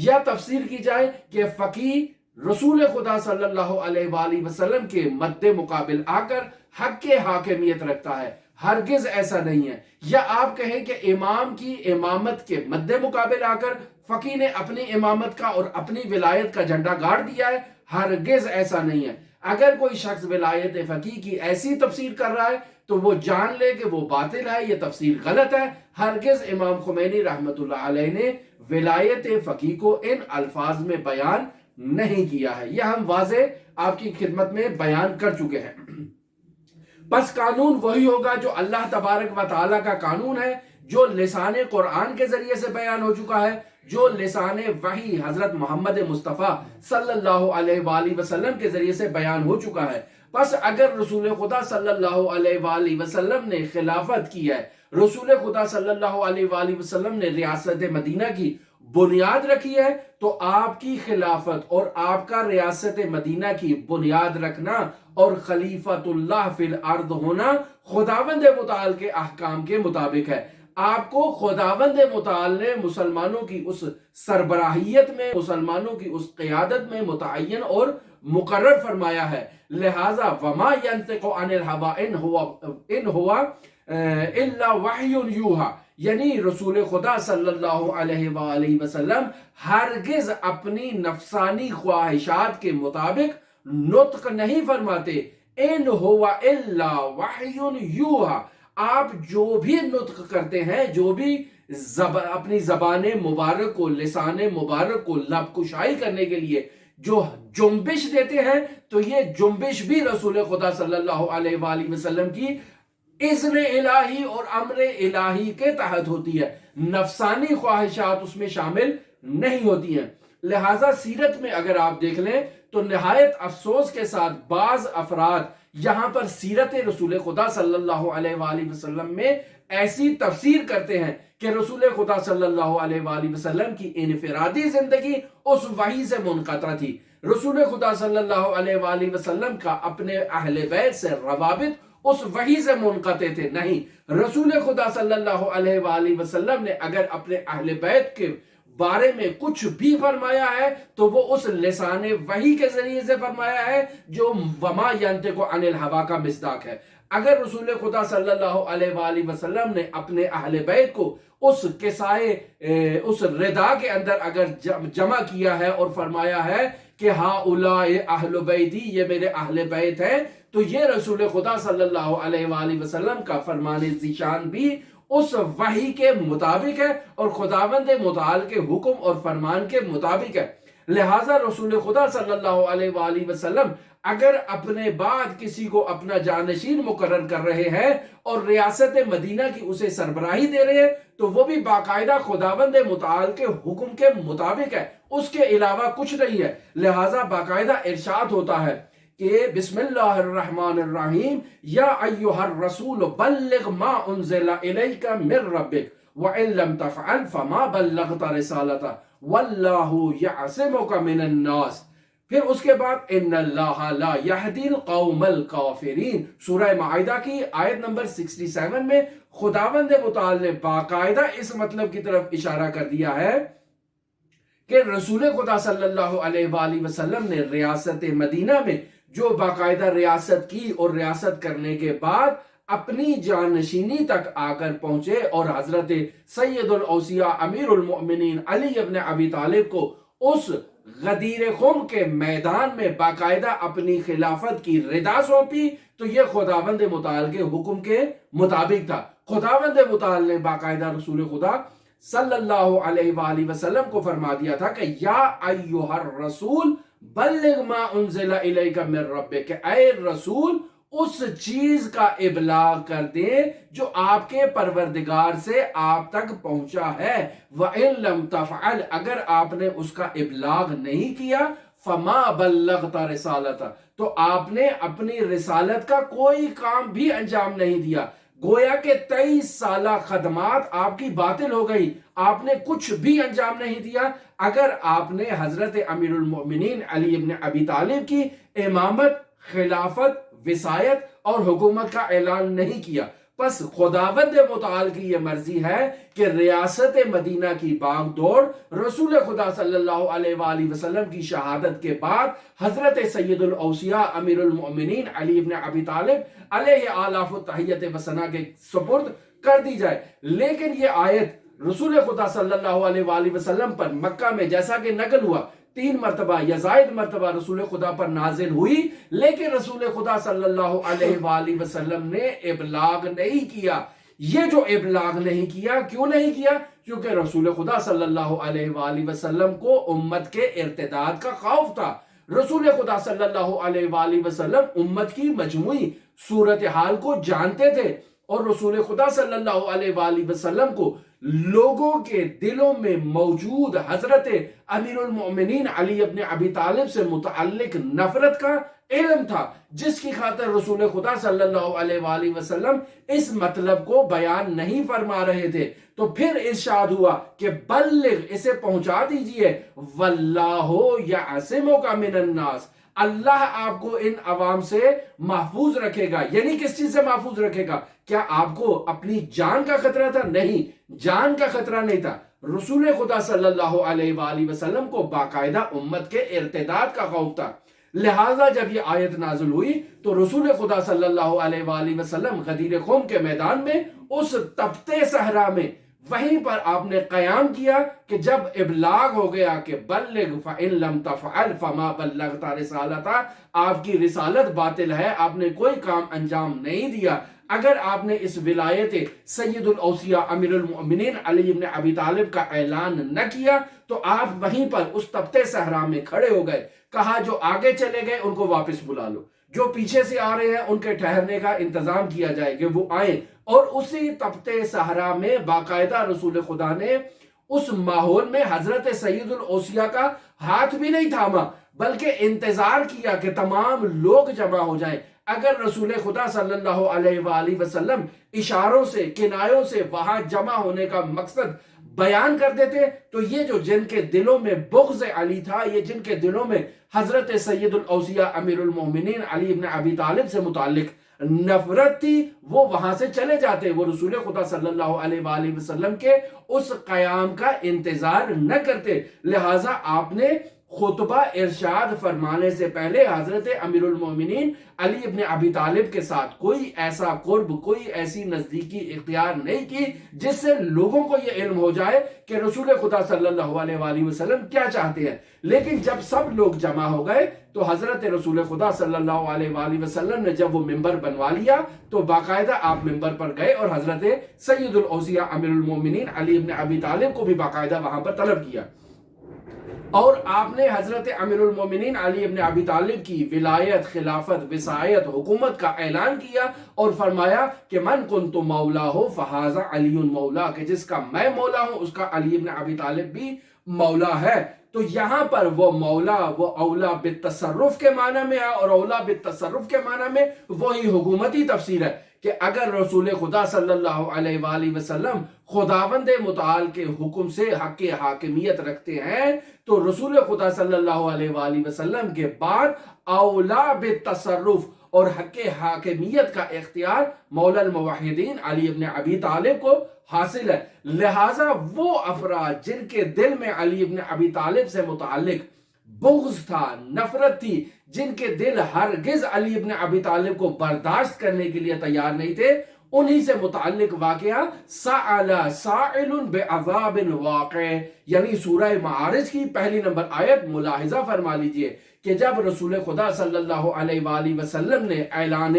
یا تفسیر کی جائے کہ فقیہ رسول خدا صلی اللہ علیہ وآلہ وسلم کے مد مقابل آ کر حق کے حاکمیت رکھتا ہے، ہرگز ایسا نہیں ہے۔ یا آپ کہیں کہ امام کی امامت کے مد مقابل آ کر فقیہ نے اپنی امامت کا اور اپنی ولایت کا جھنڈا گاڑ دیا ہے، ہرگز ایسا نہیں ہے۔ اگر کوئی شخص ولایت فقیہ کی ایسی تفسیر کر رہا ہے تو وہ جان لے کہ وہ باطل ہے، یہ تفسیر غلط ہے۔ ہرگز امام خمینی رحمۃ اللہ علیہ نے ولایت فقیہ کو ان الفاظ میں بیان نہیں کیا ہے، یہ ہم واضح آپ کی خدمت میں بیان کر چکے ہیں۔ بس قانون وہی ہوگا جو اللہ تبارک و تعالیٰ کا قانون ہے، جو لسان قرآن کے ذریعے سے بیان ہو چکا ہے، جو لسان وحی حضرت محمد مصطفیٰ صلی اللہ علیہ وآلہ وسلم کے ذریعے سے بیان ہو چکا ہے۔ بس اگر رسول خدا صلی اللہ علیہ وآلہ وسلم نے خلافت کی ہے، رسول خدا صلی اللہ علیہ وآلہ وسلم نے ریاست مدینہ کی بنیاد رکھی ہے، تو آپ کی خلافت اور آپ کا ریاست مدینہ کی بنیاد رکھنا اور خلیفۃ اللہ فی الارض ہونا خداوند متعال کے احکام کے مطابق ہے۔ آپ کو خداوند متعال نے مسلمانوں کی اس سربراہیت میں، مسلمانوں کی اس قیادت میں متعین اور مقرر فرمایا ہے، لہذا وما ينطق عن الهوى ان هو الا وحی یوحی، یعنی رسول خدا صلی اللہ علیہ وآلہ وسلم ہرگز اپنی نفسانی خواہشات کے مطابق نطق نہیں فرماتے۔ ان هو الا وحی یوحی، آپ جو بھی نطق کرتے ہیں، جو بھی اپنی زبان مبارک کو، لسان مبارک کو لب کشائی کرنے کے لیے جو جنبش دیتے ہیں، تو یہ جنبش بھی رسول خدا صلی اللہ علیہ وآلہ وسلم کی اذن الہی اور امر الہی کے تحت ہوتی ہے، نفسانی خواہشات اس میں شامل نہیں ہوتی ہیں۔ لہٰذا سیرت میں اگر آپ دیکھ لیں تو نہایت افسوس کے ساتھ بعض افراد یہاں پر سیرت رسول خدا صلی اللہ علیہ وآلہ وسلم میں ایسی تفسیر کرتے ہیں کہ رسول خدا صلی اللہ علیہ وآلہ وسلم کی انفرادی زندگی اس وحی سے منقطع تھی، رسول خدا صلی اللہ علیہ وآلہ وسلم کا اپنے اہل بیت سے روابط اس وحی سے منقطع تھے۔ نہیں، رسول خدا صلی اللہ علیہ وآلہ وسلم نے اگر اپنے اہل بیت کے بارے میں کچھ بھی فرمایا ہے تو وہ اس لسان وحی کے ذریعے سے فرمایا ہے جو وما ینطق عن الہوی کا مصداق ہے۔ اگر رسول خدا صلی اللہ علیہ وآلہ وسلم نے اپنے اہل بیت کو اس قصائے اس ردا کے اندر اگر جمع کیا ہے اور فرمایا ہے کہ ہؤلاء اہل بیتی، یہ میرے اہل بیت ہیں، تو یہ رسول خدا صلی اللہ علیہ وآلہ وسلم کا فرمان ذیشان بھی اس وحی کے مطابق ہے اور خداوند متعال کے حکم اور فرمان کے مطابق ہے۔ لہٰذا رسول خدا صلی اللہ علیہ وآلہ وسلم اگر اپنے بعد کسی کو اپنا جانشین مقرر کر رہے ہیں اور ریاست مدینہ کی اسے سربراہی دے رہے ہیں تو وہ بھی باقاعدہ خداوند متعال کے حکم کے مطابق ہے، اس کے علاوہ کچھ نہیں ہے۔ لہٰذا باقاعدہ ارشاد ہوتا ہے کہ بسم اللہ الرحمن الرحیم، یا ایہا الرسول بلغ ما انزل الیک من ربک وَإِن لَمْ تَفْعَلْ فَمَا بَلَّغْتَ رِسَالَتَهُ وَاللَّهُ يَعْصِمُكَ مِنَ النَّاسِ۔ پھر اس کے بعد ان اللہ لا یہدی القوم الکافرین، سورہ معاہدہ کی آیت نمبر 67 میں خداوند متعال نے باقاعدہ اس مطلب کی طرف اشارہ کر دیا ہے کہ رسول خدا صلی اللہ علیہ وآلہ وسلم نے ریاست مدینہ میں جو باقاعدہ ریاست کی اور ریاست کرنے کے بعد اپنی جانشینی تک آ کر پہنچے اور حضرت سید الاوصیاء امیر المؤمنین علی ابن ابی طالب کو اس غدیر خم کے میدان میں باقاعدہ اپنی خلافت کی ردا سونپی، تو یہ خداوند متعال کے حکم کے مطابق تھا۔ خداوند متعال نے باقاعدہ رسول خدا صلی اللہ علیہ وآلہ وسلم کو فرما دیا تھا کہ یا ایھا الرسول بلغ ما انزل الیک من ربک، اے رسول اس چیز کا ابلاغ کر دیں جو آپ کے پروردگار سے آپ تک پہنچا ہے۔ وَإِن لَمْ تَفْعَلْ، اگر آپ نے اس کا ابلاغ نہیں کیا، فَمَا بَلَّغْتَ رِسَالَتَهُ، تو آپ نے اپنی رسالت کا کوئی کام بھی انجام نہیں دیا۔ گویا کہ 23 سالہ خدمات آپ کی باطل ہو گئی، آپ نے کچھ بھی انجام نہیں دیا اگر آپ نے حضرت امیر المؤمنین علی ابن ابی طالب کی امامت، خلافت، وصایت اور حکومت کا اعلان نہیں کیا۔ پس خداوند متعال کی یہ مرضی ہے کہ ریاست مدینہ کی باغ دوڑ رسول خدا صلی اللہ علیہ وآلہ وسلم کی شہادت کے بعد حضرت سید الاوصیاء امیر المؤمنین علی ابن ابی طالب علیہ آلاف التحیت و ثنا کے سپرد کر دی جائے۔ لیکن یہ آیت رسول خدا صلی اللہ علیہ وآلہ وسلم پر مکہ میں جیسا کہ نقل ہوا 3 مرتبہ یا زائد مرتبہ رسول خدا پر نازل ہوئی، لیکن رسول خدا صلی اللہ علیہ وآلہ وسلم نے ابلاغ نہیں کیا۔ یہ جو ابلاغ نہیں کیا، کیوں نہیں کیا؟ کیونکہ رسول خدا صلی اللہ علیہ وآلہ وسلم کو امت کے ارتداد کا خوف تھا۔ رسول خدا صلی اللہ علیہ وآلہ وسلم امت کی مجموعی صورتحال کو جانتے تھے اور رسول خدا صلی اللہ علیہ وآلہ وسلم کو لوگوں کے دلوں میں موجود حضرت امیر المؤمنین علی ابن ابی طالب سے متعلق نفرت کا علم تھا، جس کی خاطر رسول خدا صلی اللہ علیہ وآلہ وسلم اس مطلب کو بیان نہیں فرما رہے تھے۔ تو پھر ارشاد ہوا کہ بلغ، اسے پہنچا دیجئے، واللہ یعصمک من الناس، اللہ آپ کو ان عوام سے محفوظ رکھے گا۔ یعنی کس چیز سے محفوظ رکھے گا؟ کیا آپ کو اپنی جان کا خطرہ تھا؟ نہیں، جان کا خطرہ نہیں تھا۔ رسول خدا صلی اللہ علیہ وآلہ وسلم کو باقاعدہ امت کے ارتداد کا خوف تھا۔ لہٰذا جب یہ آیت نازل ہوئی تو رسول خدا صلی اللہ علیہ وآلہ وسلم غدیر خم کے میدان میں اس تپتے صحرا میں وہیں پر آپ نے قیام کیا کہ جب ابلاغ ہو گیا کہ بلغ فَإِن لَمْ تَفْعَلْ فَمَا بَلَّغْتَ رِسَالَتَهُ، آپ کی رسالت باطل ہے، آپ نے کوئی کام انجام نہیں دیا۔ اگر آپ نے اس ولایت سید الاوصیاء امیر المؤمنین علی ابن ابی طالب کا اعلان نہ کیا تو آپ وہیں پر اس تپتے صحرا میں کھڑے ہو گئے۔ کہا جو آگے چلے گئے ان کو واپس بلا لو، جو پیچھے سے آ رہے ہیں ان کے ٹھہرنے کا انتظام کیا جائے کہ وہ آئیں۔ اور اسی تپتے صحرا میں باقاعدہ رسول خدا نے اس ماحول میں حضرت سید الاوصیاء کا ہاتھ بھی نہیں تھاما، بلکہ انتظار کیا کہ تمام لوگ جمع ہو جائیں۔ اگر رسول خدا صلی اللہ علیہ وآلہ وسلم اشاروں سے، کنایوں سے وہاں جمع ہونے کا مقصد بیان کر دیتے تو یہ جو جن کے دلوں میں بغض علی تھا، یہ جن کے دلوں میں حضرت سید الاوصیاء امیر المؤمنین علی ابن ابی طالب سے متعلق نفرت تھی، وہ وہاں سے چلے جاتے، وہ رسول خدا صلی اللہ علیہ وآلہ وسلم کے اس قیام کا انتظار نہ کرتے۔ لہٰذا آپ نے خطبہ ارشاد فرمانے سے پہلے حضرت امیر المومنین علی ابن ابی طالب کے ساتھ کوئی ایسا قرب، کوئی ایسی نزدیکی اختیار نہیں کی جس سے لوگوں کو یہ علم ہو جائے کہ رسول خدا صلی اللہ علیہ وآلہ وسلم کیا چاہتے ہیں۔ لیکن جب سب لوگ جمع ہو گئے تو حضرت رسول خدا صلی اللہ علیہ وآلہ وسلم نے جب وہ ممبر بنوا لیا تو باقاعدہ آپ ممبر پر گئے اور حضرت سید الاوصیاء امیر المومنین علی ابن ابی طالب کو بھی باقاعدہ وہاں پر طلب کیا، اور آپ نے حضرت امیر المومنین علی ابن ابی طالب کی ولایت، خلافت، وصایت، حکومت کا اعلان کیا اور فرمایا کہ من کنت مولا ہو فہذا علی مولا، کہ جس کا میں مولا ہوں اس کا علی ابن ابی طالب بھی مولا ہے۔ تو یہاں پر وہ مولا، وہ اولا بالتصرف کے معنی میں ہے، اور اولا بالتصرف کے معنی میں وہی حکومتی تفسیر ہے کہ اگر رسول خدا صلی اللہ علیہ وآلہ وسلم خداوند متعال کے حکم سے حق حاکمیت رکھتے ہیں تو رسول خدا صلی اللہ علیہ وآلہ وسلم کے بعد اولا بالتصرف اور حق حاکمیت کا اختیار مولا الموحدین علی ابن ابی طالب کو حاصل ہے۔ لہٰذا وہ افراد جن کے دل میں علی ابن ابی طالب سے متعلق بغض تھا، نفرت تھی، جن کے دل ہرگز علی ابن ابی طالب کو برداشت کرنے کے لیے تیار نہیں تھے، انہی سے متعلق واقعہ سأل سائل بعذاب واقع، یعنی سورہ معارج کی پہلی نمبر آیت ملاحظہ فرما لیجئے کہ جب رسول خدا صلی اللہ علیہ وآلہ وسلم نے اعلان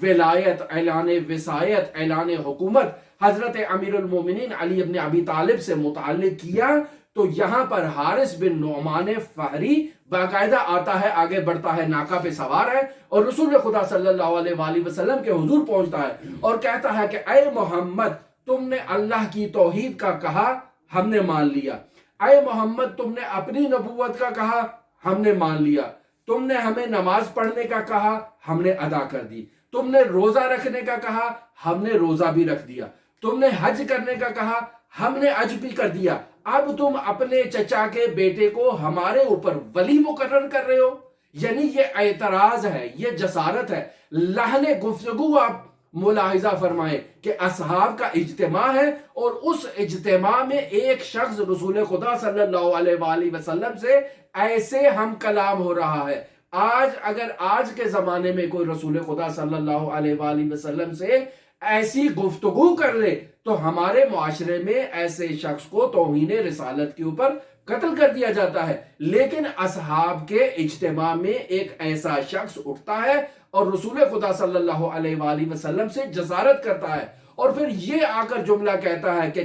ولایت، اعلان وصایت، اعلان حکومت حضرت امیر المومنین علی ابن ابی طالب سے متعلق کیا تو یہاں پر حارث بن نعمان فہری باقاعدہ آتا ہے، آگے بڑھتا ہے، ناکہ پہ سوار ہے اور رسول خدا صلی اللہ علیہ وآلہ وسلم کے حضور پہنچتا ہے اور کہتا ہے کہ اے محمد، تم نے اللہ کی توحید کا کہا، ہم نے مان لیا۔ اے محمد، تم نے اپنی نبوت کا کہا، ہم نے مان لیا۔ تم نے ہمیں نماز پڑھنے کا کہا، ہم نے ادا کر دی۔ تم نے روزہ رکھنے کا کہا، ہم نے روزہ بھی رکھ دیا۔ تم نے حج کرنے کا کہا، ہم نے حج بھی کر دیا۔ اب تم اپنے چچا کے بیٹے کو ہمارے اوپر ولی مقرر کر رہے ہو، یعنی یہ اعتراض ہے، یہ جسارت ہے۔ لحن گفتگو آپ ملاحظہ فرمائیں کہ اصحاب کا اجتماع ہے اور اس اجتماع میں ایک شخص رسول خدا صلی اللہ علیہ وآلہ وسلم سے ایسے ہم کلام ہو رہا ہے۔ اگر آج کے زمانے میں کوئی رسول خدا صلی اللہ علیہ وآلہ وسلم سے ایسی گفتگو کر لے تو ہمارے معاشرے میں ایسے شخص کو توہین رسالت کے اوپر قتل کر دیا جاتا ہے، لیکن اصحاب کے اجتماع میں ایک ایسا شخص اٹھتا ہے اور رسول خدا صلی اللہ علیہ وآلہ وسلم سے جسارت کرتا ہے اور پھر یہ آ کر جملہ کہتا ہے کہ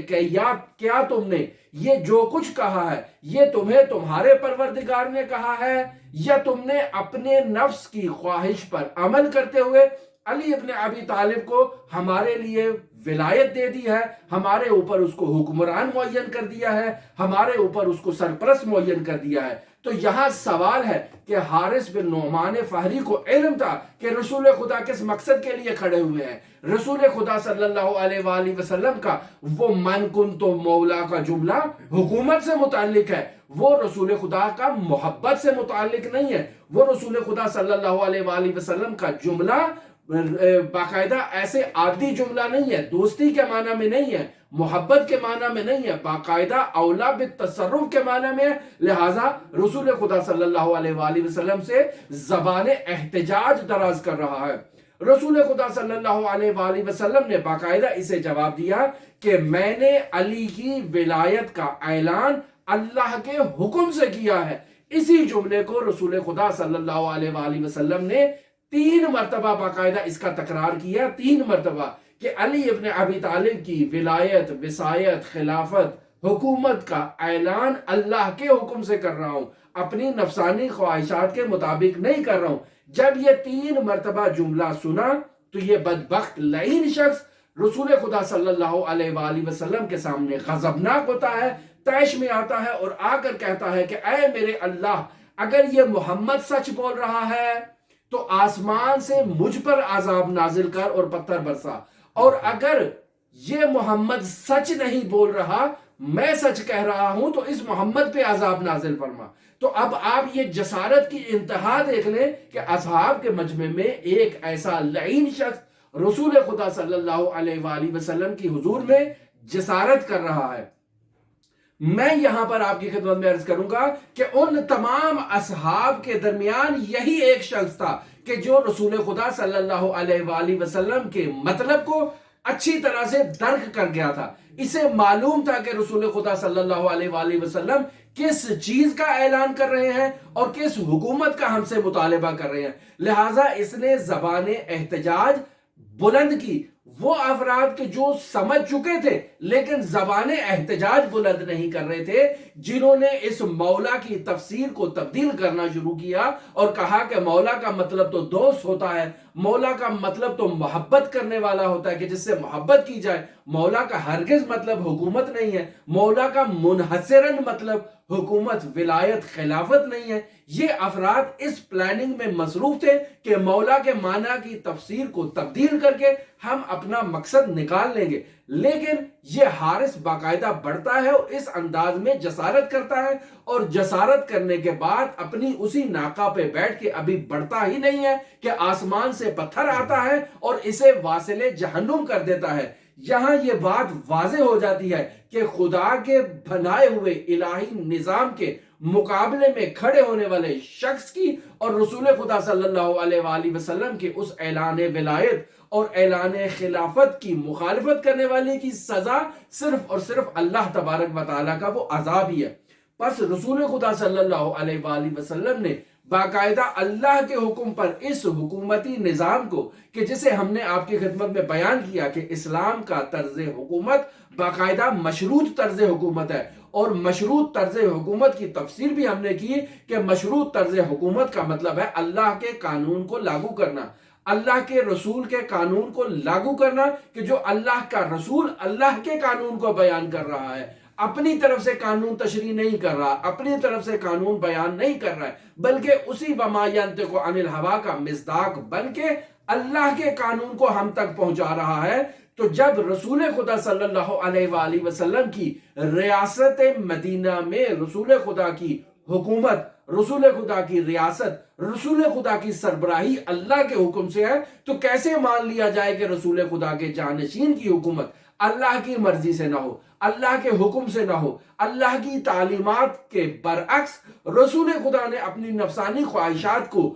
کیا تم نے یہ جو کچھ کہا ہے یہ تمہیں تمہارے پروردگار نے کہا ہے یا تم نے اپنے نفس کی خواہش پر عمل کرتے ہوئے علی ابن ابی طالب کو ہمارے لیے ولایت دے دی ہے، ہمارے اوپر اس کو حکمران معین کر دیا ہے، ہمارے اوپر اس کو سرپرست معین کر دیا ہے۔ تو یہاں سوال ہے کہ حارث بن نعمان فہری کو علم تھا کہ رسول خدا کس مقصد کے لیے کھڑے ہوئے ہیں۔ رسول خدا صلی اللہ علیہ وآلہ وسلم کا وہ من کنت مولا کا جملہ حکومت سے متعلق ہے، وہ رسول خدا کا محبت سے متعلق نہیں ہے۔ وہ رسول خدا صلی اللہ علیہ وآلہ وسلم کا جملہ باقاعدہ ایسے عادی جملہ نہیں ہے، دوستی کے معنی میں نہیں ہے، محبت کے معنی میں نہیں ہے، باقاعدہ اولا بالتصرف کے معنی میں ہے۔ لہٰذا رسول خدا صلی اللہ علیہ وآلہ وسلم سے زبان احتجاج دراز کر رہا ہے۔ رسول خدا صلی اللہ علیہ وآلہ وسلم نے باقاعدہ اسے جواب دیا کہ میں نے علی کی ولایت کا اعلان اللہ کے حکم سے کیا ہے۔ اسی جملے کو رسول خدا صلی اللہ علیہ وآلہ وسلم نے 3 مرتبہ باقاعدہ اس کا تکرار کیا، 3 مرتبہ کہ علی ابن ابی طالب کی ولایت، وصایت، خلافت، حکومت کا اعلان اللہ کے حکم سے کر رہا ہوں، اپنی نفسانی خواہشات کے مطابق نہیں کر رہا ہوں۔ جب یہ 3 مرتبہ جملہ سنا تو یہ بدبخت لعین شخص رسول خدا صلی اللہ علیہ وآلہ وسلم کے سامنے غضبناک ہوتا ہے، طیش میں آتا ہے اور آ کر کہتا ہے کہ اے میرے اللہ، اگر یہ محمد سچ بول رہا ہے تو آسمان سے مجھ پر عذاب نازل کر اور پتھر برسا، اور اگر یہ محمد سچ نہیں بول رہا، میں سچ کہہ رہا ہوں، تو اس محمد پہ عذاب نازل فرما۔ تو اب آپ یہ جسارت کی انتہا دیکھ لیں کہ اصحاب کے مجمع میں ایک ایسا لعین شخص رسول خدا صلی اللہ علیہ وآلہ وسلم کی حضور میں جسارت کر رہا ہے۔ میں یہاں پر آپ کی خدمت میں عرض کروں گا کہ ان تمام اصحاب کے درمیان یہی ایک شخص تھا کہ جو رسول خدا صلی اللہ علیہ وآلہ وسلم کے مطلب کو اچھی طرح سے درک کر گیا تھا. اسے معلوم تھا کہ رسول خدا صلی اللہ علیہ وآلہ وسلم کس چیز کا اعلان کر رہے ہیں اور کس حکومت کا ہم سے مطالبہ کر رہے ہیں. لہٰذا اس نے زبان احتجاج بلند کی. وہ افراد کے جو سمجھ چکے تھے لیکن زبان احتجاج بلند نہیں کر رہے تھے، جنہوں نے اس مولا کی تفسیر کو تبدیل کرنا شروع کیا اور کہا کہ مولا کا مطلب تو دوست ہوتا ہے، مولا کا مطلب تو محبت کرنے والا ہوتا ہے کہ جس سے محبت کی جائے. مولا کا ہرگز مطلب حکومت نہیں ہے. مولا کا منحصراً مطلب حکومت، ولایت، خلافت نہیں ہے. یہ افراد اس پلاننگ میں مصروف تھے کہ مولا کے معنی کی تفسیر کو تبدیل کر کے ہم اپنا مقصد نکال لیں گے. لیکن یہ حارث باقاعدہ بڑھتا ہے اور اس انداز میں جسارت کرتا ہے، اور جسارت کرنے کے بعد اپنی اسی ناقہ پہ بیٹھ کے ابھی بڑھتا ہی نہیں ہے کہ آسمان سے پتھر آتا ہے اور اسے واصل جہنم کر دیتا ہے. یہاں یہ بات واضح ہو جاتی ہے کہ خدا کے بنائے ہوئے الہی نظام کے مقابلے میں کھڑے ہونے والے شخص کی اور رسول خدا صلی اللہ علیہ وآلہ وسلم کے اس اعلان ولایت اور اعلان خلافت کی مخالفت کرنے والے کی سزا صرف اور صرف اللہ تبارک و تعالیٰ کا وہ عذاب ہی ہے. پس رسول خدا صلی اللہ علیہ وآلہ وسلم نے باقاعدہ اللہ کے حکم پر اس حکومتی نظام کو کہ جسے ہم نے آپ کی خدمت میں بیان کیا کہ اسلام کا طرز حکومت باقاعدہ مشروط طرز حکومت ہے، اور مشروط طرز حکومت کی تفسیر بھی ہم نے کی کہ مشروط طرز حکومت کا مطلب ہے اللہ کے قانون کو لاگو کرنا، اللہ کے رسول کے قانون کو لاگو کرنا، کہ جو اللہ کا رسول اللہ کے قانون کو بیان کر رہا ہے، اپنی طرف سے قانون تشریح نہیں کر رہا، اپنی طرف سے قانون بیان نہیں کر رہا ہے، بلکہ اسی وما ینطق عن الہوا کا مصداق بن کے اللہ کے قانون کو ہم تک پہنچا رہا ہے. تو جب رسول خدا صلی اللہ علیہ وآلہ وسلم کی ریاست مدینہ میں رسول خدا کی حکومت، رسول خدا کی ریاست، رسول خدا کی سربراہی اللہ کے حکم سے ہے، تو کیسے مان لیا جائے کہ رسول خدا کے جانشین کی حکومت اللہ کی مرضی سے نہ ہو، اللہ کے حکم سے نہ ہو، اللہ کی تعلیمات کے برعکس رسول خدا نے اپنی نفسانی خواہشات کو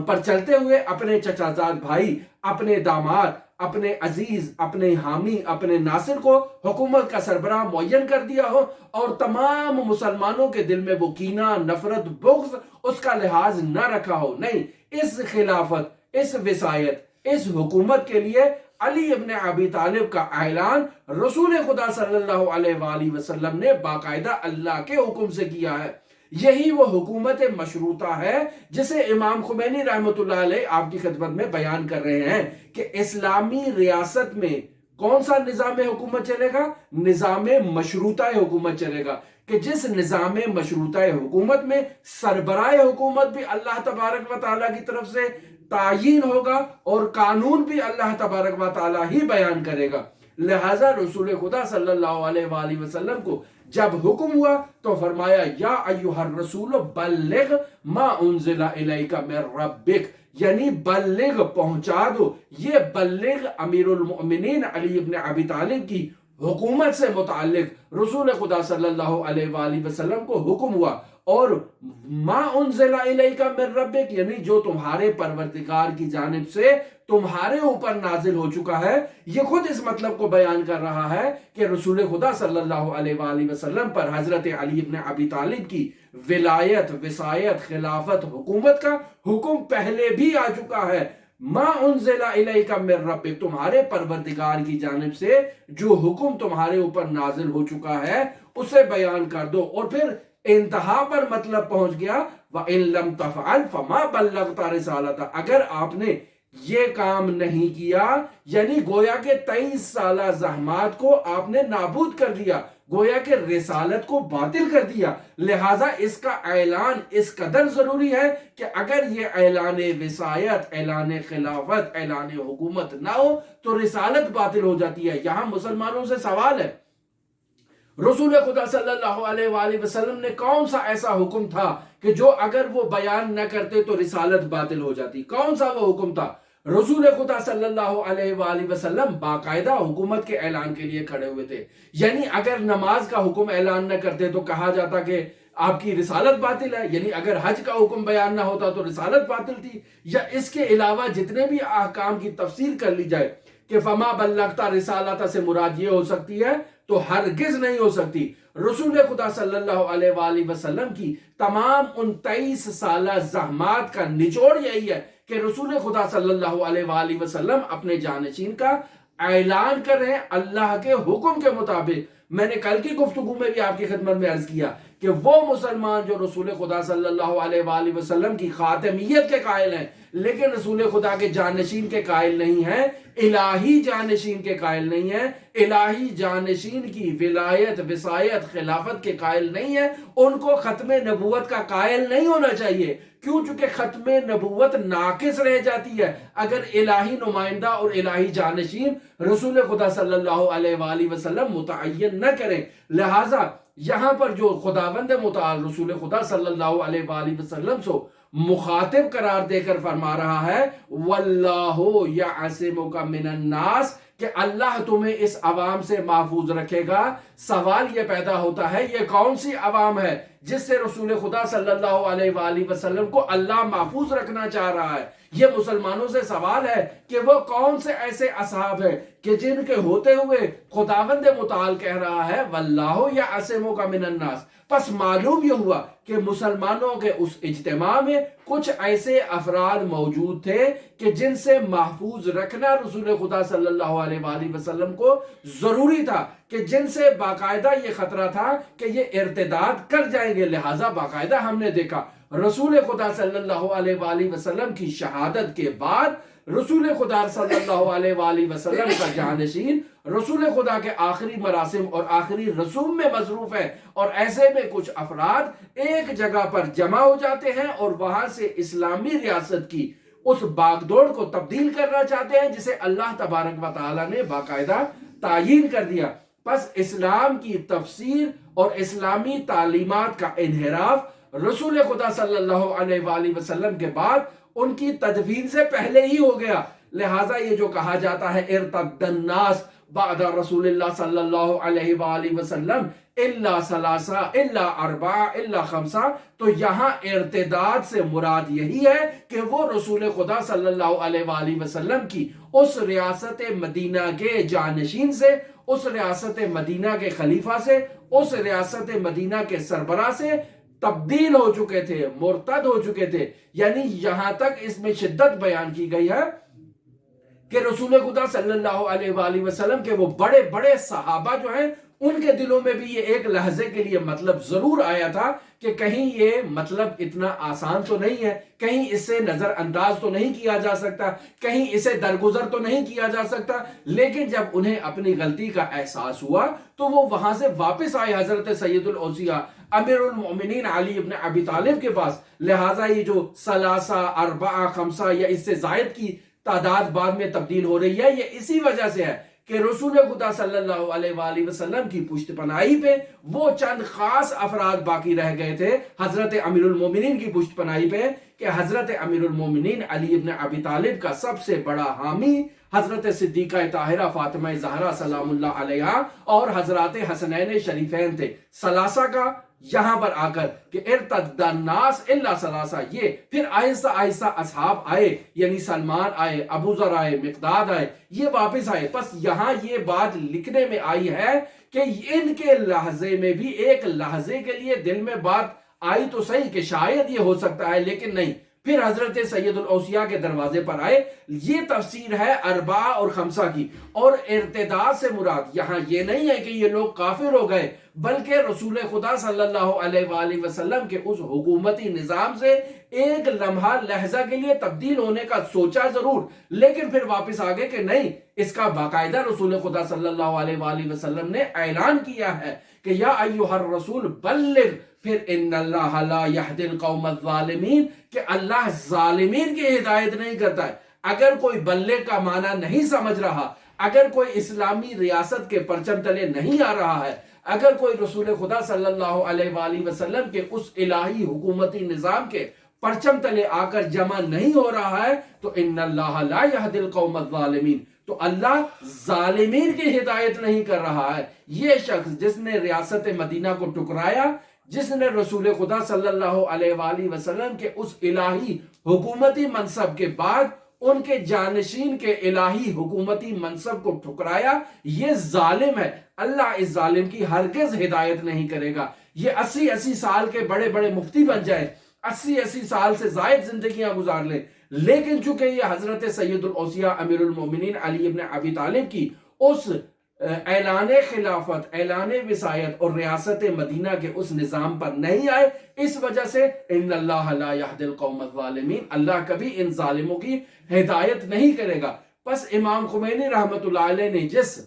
پر چلتے ہوئے اپنے چچا زاد بھائی، اپنے داماد، اپنے عزیز، اپنے حامی، اپنے ناصر کو حکومت کا سربراہ معین کر دیا ہو، اور تمام مسلمانوں کے دل میں وہ کینہ، نفرت، بغض اس کا لحاظ نہ رکھا ہو. نہیں، اس خلافت، اس وصایت، اس حکومت کے لیے علی ابن ابی طالب کا اعلان رسول خدا صلی اللہ علیہ وآلہ وسلم نے باقاعدہ اللہ کے حکم سے کیا ہے. یہی وہ حکومت مشروطہ ہے جسے امام خمینی رحمۃ اللہ علیہ آپ کی خدمت میں بیان کر رہے ہیں کہ اسلامی ریاست میں کون سا نظام حکومت چلے گا؟ نظام مشروطہ حکومت چلے گا، کہ جس نظام مشروطہ حکومت میں سربراہ حکومت بھی اللہ تبارک و تعالیٰ کی طرف سے تعیین ہوگا اور قانون بھی اللہ تبارک و تعالیٰ ہی بیان کرے گا. لہٰذا رسول خدا صلی اللہ علیہ وآلہ وسلم کو جب حکم ہوا تو فرمایا یا ایھا الرسول بلغ ما انزل الیک من ربک، یعنی بلغ، پہنچا دو. یہ بلغ امیر المؤمنین علی ابن ابی طالب کی حکومت سے متعلق رسول خدا صلی اللہ علیہ وآلہ وسلم کو حکم ہوا. اور ما انزل الیک من ربک یعنی جو تمہارے پروردگار کی جانب سے تمہارے اوپر نازل ہو چکا ہے. یہ خود اس مطلب کو بیان کر رہا ہے کہ رسول خدا صلی اللہ علیہ وآلہ وسلم پر حضرت علی ابن ابی طالب کی ولایت، وصایت، خلافت، حکومت کا حکم پہلے بھی آ چکا ہے. ما انزل الیک من ربک، تمہارے پروردگار کی جانب سے جو حکم تمہارے اوپر نازل ہو چکا ہے اسے بیان کر دو. اور پھر انتہا پر مطلب پہنچ گیا وَإِن لَمْ تَفْعَلْ فَمَا بَلَّغْتَ رِسَالَتَهُ، اگر آپ نے یہ کام نہیں کیا یعنی گویا کہ 23 سالہ زحمات کو آپ نے نابود کر دیا، گویا کہ رسالت کو باطل کر دیا. لہٰذا اس کا اعلان اس قدر ضروری ہے کہ اگر یہ اعلان وصایت، اعلان خلافت، اعلان حکومت نہ ہو تو رسالت باطل ہو جاتی ہے. یہاں مسلمانوں سے سوال ہے، رسول خدا صلی اللہ علیہ وآلہ وسلم نے کون سا ایسا حکم تھا کہ جو اگر وہ بیان نہ کرتے تو رسالت باطل ہو جاتی؟ کون سا وہ حکم تھا؟ رسول خدا صلی اللہ علیہ وآلہ وسلم باقاعدہ حکومت کے اعلان کے لیے کھڑے ہوئے تھے. یعنی اگر نماز کا حکم اعلان نہ کرتے تو کہا جاتا کہ آپ کی رسالت باطل ہے. یعنی اگر حج کا حکم بیان نہ ہوتا تو رسالت باطل تھی. یا اس کے علاوہ جتنے بھی احکام کی تفسیر کر لی جائے کہ فما بلغت رسالت سے مراد یہ ہو سکتی ہے تو ہرگز نہیں ہو سکتی. رسول خدا صلی اللہ علیہ وآلہ وسلم کی تمام 29 سالہ زحمات کا نچوڑ یہی ہے کہ رسول خدا صلی اللہ علیہ وآلہ وسلم اپنے جانشین کا اعلان کر رہے ہیں اللہ کے حکم کے مطابق. میں نے کل کی گفتگو میں بھی آپ کی خدمت میں عرض کیا کہ وہ مسلمان جو رسول خدا صلی اللہ علیہ وآلہ وسلم کی خاتمیت کے قائل ہیں لیکن رسول خدا کے جانشین کے قائل نہیں ہیں, الہی جانشین کے قائل نہیں ہیں, الہی جانشین کی ولایت وصایت خلافت کے قائل نہیں ہیں, ان کو ختم نبوت کا قائل نہیں ہونا چاہیے. کیوں؟ چونکہ ختم نبوت ناقص رہ جاتی ہے اگر الہی نمائندہ اور الہی جانشین رسول خدا صلی اللہ علیہ وآلہ وسلم متعین نہ کریں. لہٰذا یہاں پر جو خداوند متعال رسول خدا صلی اللہ علیہ وآلہ وسلم سے مخاطب قرار دے کر فرما رہا ہے واللہ یعصمک من الناس, کہ اللہ تمہیں اس عوام سے محفوظ رکھے گا. سوال یہ پیدا ہوتا ہے یہ کون سی عوام ہے جس سے رسول خدا صلی اللہ علیہ وآلہ وسلم کو اللہ محفوظ رکھنا چاہ رہا ہے؟ یہ مسلمانوں سے سوال ہے کہ وہ کون سے ایسے اصحاب ہیں کہ جن کے ہوتے ہوئے خداوند متعال کہہ رہا ہے واللہ یعصمک من الناس. پس معلوم یہ ہوا کہ مسلمانوں کے اس اجتماع میں کچھ ایسے افراد موجود تھے کہ جن سے محفوظ رکھنا رسول خدا صلی اللہ علیہ وآلہ وسلم کو ضروری تھا, کہ جن سے باقاعدہ یہ خطرہ تھا کہ یہ ارتداد کر جائیں گے. لہٰذا باقاعدہ ہم نے دیکھا رسول خدا صلی اللہ علیہ وآلہ وسلم کی شہادت کے بعد رسول خدا صلی اللہ علیہ وآلہ وسلم کا جانشین رسول خدا کے آخری مراسم اور آخری رسوم میں مصروف ہے, اور ایسے میں کچھ افراد ایک جگہ پر جمع ہو جاتے ہیں اور وہاں سے اسلامی ریاست کی اس باغ دوڑ کو تبدیل کرنا چاہتے ہیں جسے اللہ تبارک و تعالی نے باقاعدہ تعیین کر دیا. پس اسلام کی تفسیر اور اسلامی تعلیمات کا انحراف رسول خدا صلی اللہ علیہ وآلہ وسلم کے بعد ان کی تدفین سے پہلے ہی ہو گیا. لہٰذا یہ جو کہا جاتا ہے ارتد الناس بعد رسول اللہ صلی اللہ علیہ وآلہ وسلم الا ثلاثہ الا اربعہ الا خمسہ, تو یہاں ارتداد سے مراد یہی ہے کہ وہ رسول خدا صلی اللہ علیہ وآلہ وسلم کی اس ریاست مدینہ کے جانشین سے, اس ریاست مدینہ کے خلیفہ سے, اس ریاست مدینہ کے سربراہ سے تبدیل ہو چکے تھے, مرتد ہو چکے تھے. یعنی یہاں تک اس میں شدت بیان کی گئی ہے کہ رسول خدا صلی اللہ علیہ وآلہ وسلم کے وہ بڑے بڑے صحابہ جو ہیں ان کے دلوں میں بھی یہ ایک لحظے کے لیے مطلب ضرور آیا تھا کہ کہیں یہ مطلب اتنا آسان تو نہیں ہے, کہیں اسے نظر انداز تو نہیں کیا جا سکتا, کہیں اسے درگزر تو نہیں کیا جا سکتا. لیکن جب انہیں اپنی غلطی کا احساس ہوا تو وہ وہاں سے واپس آئے حضرت سید الاوصیاء امیر المؤمنین علی ابن ابی طالب کے پاس. لہٰذا یہ جو ثلاثہ اربعہ خمسہ یا اس سے زائد کی تعداد بعد میں تبدیل ہو رہی ہے یہ اسی وجہ سے ہے کہ رسول خدا صلی اللہ علیہ وآلہ وسلم کی پشت پناہی پہ وہ چند خاص افراد باقی رہ گئے تھے حضرت امیر المومنین کی پشت پناہی پہ, کہ حضرت امیر المومنین علی ابن ابی طالب کا سب سے بڑا حامی حضرت صدیقہ طاہرہ فاطمہ زہرا سلام اللہ علیہا اور حضرات حسنین شریفین تھے. ثلاثہ کا یہاں پر آ کر کہ ارتد الناس الا ثلاثہ, یہ پھر آہستہ آہستہ اصحاب آئے, یعنی سلمان آئے, ابو ذر آئے, مقداد آئے, یہ واپس آئے. بس یہاں یہ بات لکھنے میں آئی ہے کہ ان کے لحظے میں بھی ایک لحظے کے لیے دل میں بات آئی تو صحیح کہ شاید یہ ہو سکتا ہے, لیکن نہیں. پھر حضرت سید الاوصیاء کے دروازے پر آئے. یہ تفسیر ہے اربعہ اور خمسہ کی, اور ارتداد سے مراد یہاں یہ نہیں ہے کہ یہ لوگ کافر ہو گئے, بلکہ رسول خدا صلی اللہ علیہ وآلہ وسلم کے اس حکومتی نظام سے ایک لمحہ لحظہ کے لیے تبدیل ہونے کا سوچا ضرور, لیکن پھر واپس آگے کہ نہیں, اس کا باقاعدہ رسول خدا صلی اللہ علیہ وآلہ وسلم نے اعلان کیا ہے کہ یا ایھا الرسول بلغ, پھر ان اللہ لا یہدی القوم الظالمین, کہ اللہ ظالمین کی ہدایت نہیں کرتا ہے. اگر کوئی بلغ کا معنی نہیں سمجھ رہا, اگر کوئی اسلامی ریاست کے پرچم تلے نہیں آ رہا ہے, اگر کوئی رسول خدا صلی اللہ علیہ وآلہ وسلم کے اس الہی حکومتی نظام کے پرچم تلے آ کر جمع نہیں ہو رہا ہے تو ان اللہ لا یہدی القوم الظالمین، تو اللہ ظالمین کی ہدایت نہیں کر رہا ہے۔ یہ شخص جس نے ریاست مدینہ کو ٹکرایا، جس نے رسول خدا صلی اللہ علیہ وآلہ وسلم کے اس الہی حکومتی منصب کے بعد ان کے جانشین کے الہی حکومتی منصب کو ٹھکرایا، یہ ظالم ہے۔ اللہ اس ظالم کی ہرگز ہدایت نہیں کرے گا۔ یہ 80 سال کے بڑے بڑے مفتی بن جائے، 80 سال سے زائد زندگیاں گزار لیں، لیکن چونکہ یہ حضرت سید الاوصیاء امیر المومنین علی ابن ابی طالب کی اس اعلان خلافت، اعلان وصایت اور ریاست مدینہ کے اس نظام پر نہیں آئے، اس وجہ سے ان اللہ لا یہدی القوم الظالمین، اللہ کبھی ان ظالموں کی ہدایت نہیں کرے گا۔ پس امام خمینی رحمت اللہ علیہ نے جس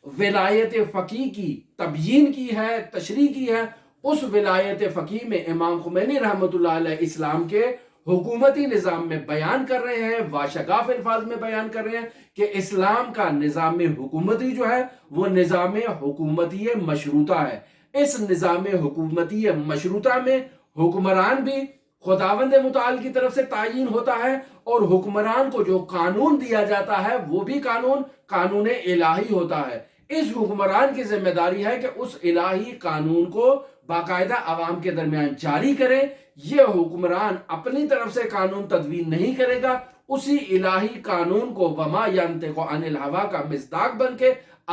ولایت فقیہ کی تبیین کی ہے، تشریح کی ہے، اس ولایت فقیہ میں امام خمینی رحمت اللہ علیہ اسلام کے حکومتی نظام میں بیان کر رہے ہیں، واشگاف الفاظ میں بیان کر رہے ہیں کہ اسلام کا نظام حکومتی جو ہے وہ نظام حکومتی مشروطہ ہے۔ اس نظام حکومتی مشروطہ میں حکمران بھی خداوند متعال کی طرف سے تعین ہوتا ہے، اور حکمران کو جو قانون دیا جاتا ہے وہ بھی قانون الہی ہوتا ہے۔ اس حکمران کی ذمہ داری ہے کہ اس الہی قانون کو باقاعدہ عوام کے درمیان جاری کرے۔ یہ حکمران اپنی طرف سے قانون تدوین نہیں کرے گا، اسی الہی قانون کو وما ینطق عن الہوا کا مصداق بن کے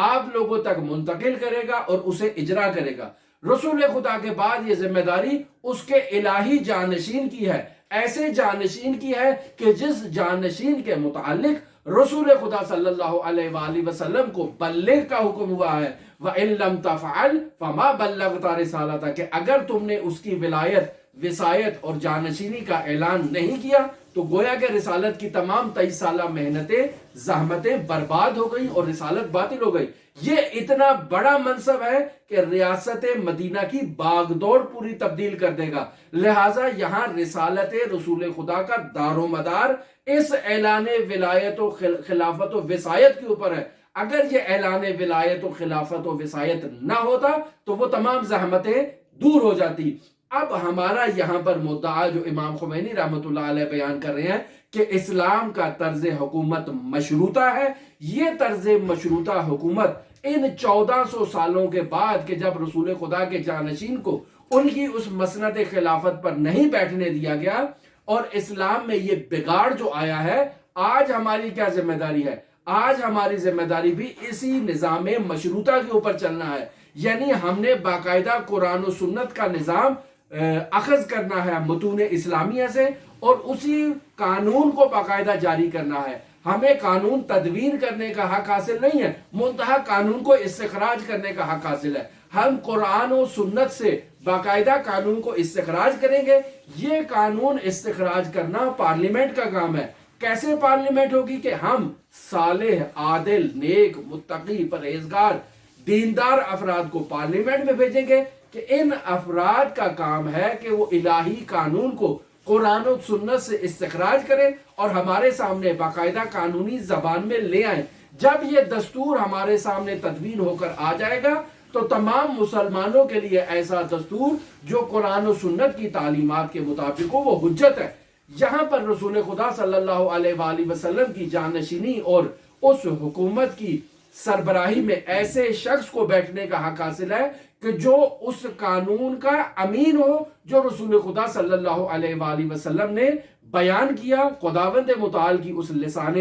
آپ لوگوں تک منتقل کرے گا اور اسے اجرا کرے گا۔ رسول خدا کے بعد یہ ذمہ داری اس کے الہی جانشین کی ہے، ایسے جانشین کی ہے کہ جس جانشین کے متعلق رسول خدا صلی اللہ علیہ وآلہ وسلم کو بلغ کا حکم ہوا ہے، وَإِن لَمْ تَفْعَلْ فَمَا بَلَّغْتَ رِسَالَتَهُ، کہ اگر تم نے اس کی ولایت، وصایت اور جانشینی کا اعلان نہیں کیا تو گویا کہ رسالت کی تمام 23 سالہ محنتیں، زحمتیں برباد ہو گئیں اور رسالت باطل ہو گئی۔ یہ اتنا بڑا منصب ہے کہ ریاست مدینہ کی باغ دوڑ پوری تبدیل کر دے گا، لہٰذا یہاں رسالت رسول خدا کا دار و مدار اس اعلان ولایت و خلافت و وصایت کے اوپر ہے۔ اگر یہ اعلان ولایت و خلافت و وصایت نہ ہوتا تو وہ تمام زحمتیں دور ہو جاتی۔ اب ہمارا یہاں پر مدعا جو امام خمینی رحمت اللہ علیہ بیان کر رہے ہیں کہ اسلام کا طرز حکومت مشروطہ ہے، یہ طرز مشروطہ حکومت ان 1400 سالوں کے بعد کہ جب رسول خدا کے جانشین کو ان کی اس مسند خلافت پر نہیں بیٹھنے دیا گیا اور اسلام میں یہ بگاڑ جو آیا ہے، آج ہماری کیا ذمہ داری ہے؟ آج ہماری ذمہ داری بھی اسی نظام مشروطہ کے اوپر چلنا ہے، یعنی ہم نے باقاعدہ قرآن و سنت کا نظام اخذ کرنا ہے متون اسلامیہ سے، اور اسی قانون کو باقاعدہ جاری کرنا ہے۔ ہمیں قانون تدوین کرنے کا حق حاصل نہیں ہے، منتہا قانون کو استخراج کرنے کا حق حاصل ہے۔ ہم قرآن و سنت سے باقاعدہ قانون کو استخراج کریں گے۔ یہ قانون استخراج کرنا پارلیمنٹ کا کام ہے۔ کیسے پارلیمنٹ ہوگی؟ کہ ہم صالح، عادل، نیک، متقی، پرہیزگار، دیندار افراد کو پارلیمنٹ میں بھیجیں گے کہ ان افراد کا کام ہے کہ وہ الہی قانون کو قرآن و سنت سے استخراج کریں اور ہمارے سامنے باقاعدہ قانونی زبان میں لے آئیں۔ جب یہ دستور ہمارے سامنے تدوین ہو کر آ جائے گا تو تمام مسلمانوں کے لیے ایسا دستور جو قرآن و سنت کی تعلیمات کے مطابق ہو وہ حجت ہے۔ یہاں پر رسول خدا صلی اللہ علیہ وآلہ وسلم کی جانشینی اور اس حکومت کی سربراہی میں ایسے شخص کو بیٹھنے کا حق حاصل ہے کہ جو اس قانون کا امین ہو جو رسول خدا صلی اللہ علیہ وآلہ وسلم نے بیان کیا، خداوند متعال کی اس لسان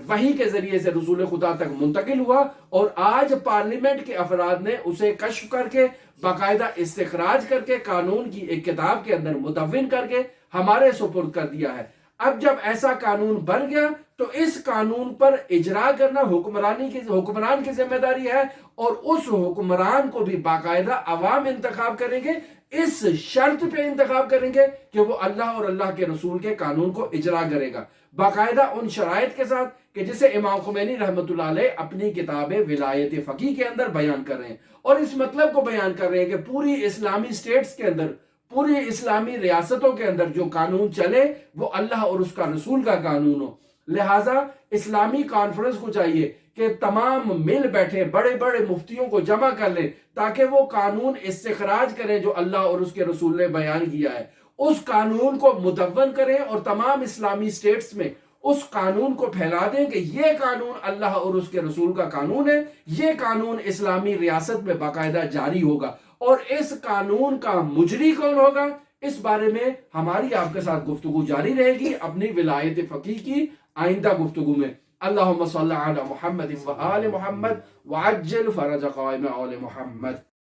وحی کے ذریعے سے رسول خدا تک منتقل ہوا، اور آج پارلیمنٹ کے افراد نے اسے کشف کر کے باقاعدہ استخراج کر کے قانون کی ایک کتاب کے اندر مدون کر کے ہمارے سپرد کر دیا ہے۔ اب جب ایسا قانون بن گیا تو اس قانون پر اجرا کرنا حکمران کی ذمہ داری ہے، اور اس حکمران کو بھی باقاعدہ عوام انتخاب کریں گے، اس شرط پہ انتخاب کریں گے کہ وہ اللہ اور اللہ کے رسول کے قانون کو اجرا کرے گا، باقاعدہ ان شرائط کے ساتھ کہ جسے امام خمینی رحمت اللہ علیہ اپنی کتاب ولایت فقیہ کے اندر بیان کر رہے ہیں، اور اس مطلب کو بیان کر رہے ہیں کہ پوری اسلامی سٹیٹس کے اندر، پوری اسلامی ریاستوں کے اندر جو قانون چلے وہ اللہ اور اس کا رسول کا قانون ہو۔ لہٰذا اسلامی کانفرنس کو چاہیے کہ تمام مل بیٹھے، بڑے بڑے مفتیوں کو جمع کر لیں تاکہ وہ قانون استخراج کریں جو اللہ اور اس کے رسول نے بیان کیا ہے۔ اس قانون کو مدون کریں اور تمام اسلامی سٹیٹس میں اس قانون کو پھیلا دیں کہ یہ قانون اللہ اور اس کے رسول کا قانون ہے، یہ قانون اسلامی ریاست میں باقاعدہ جاری ہوگا، اور اس قانون کا مجری کون ہوگا اس بارے میں ہماری آپ کے ساتھ گفتگو جاری رہے گی اپنی ولایت فقیہ کی آئندہ گفتگو میں۔ اللہم صلی علی محمد و آل محمد وعجل فرج قائم آل محمد۔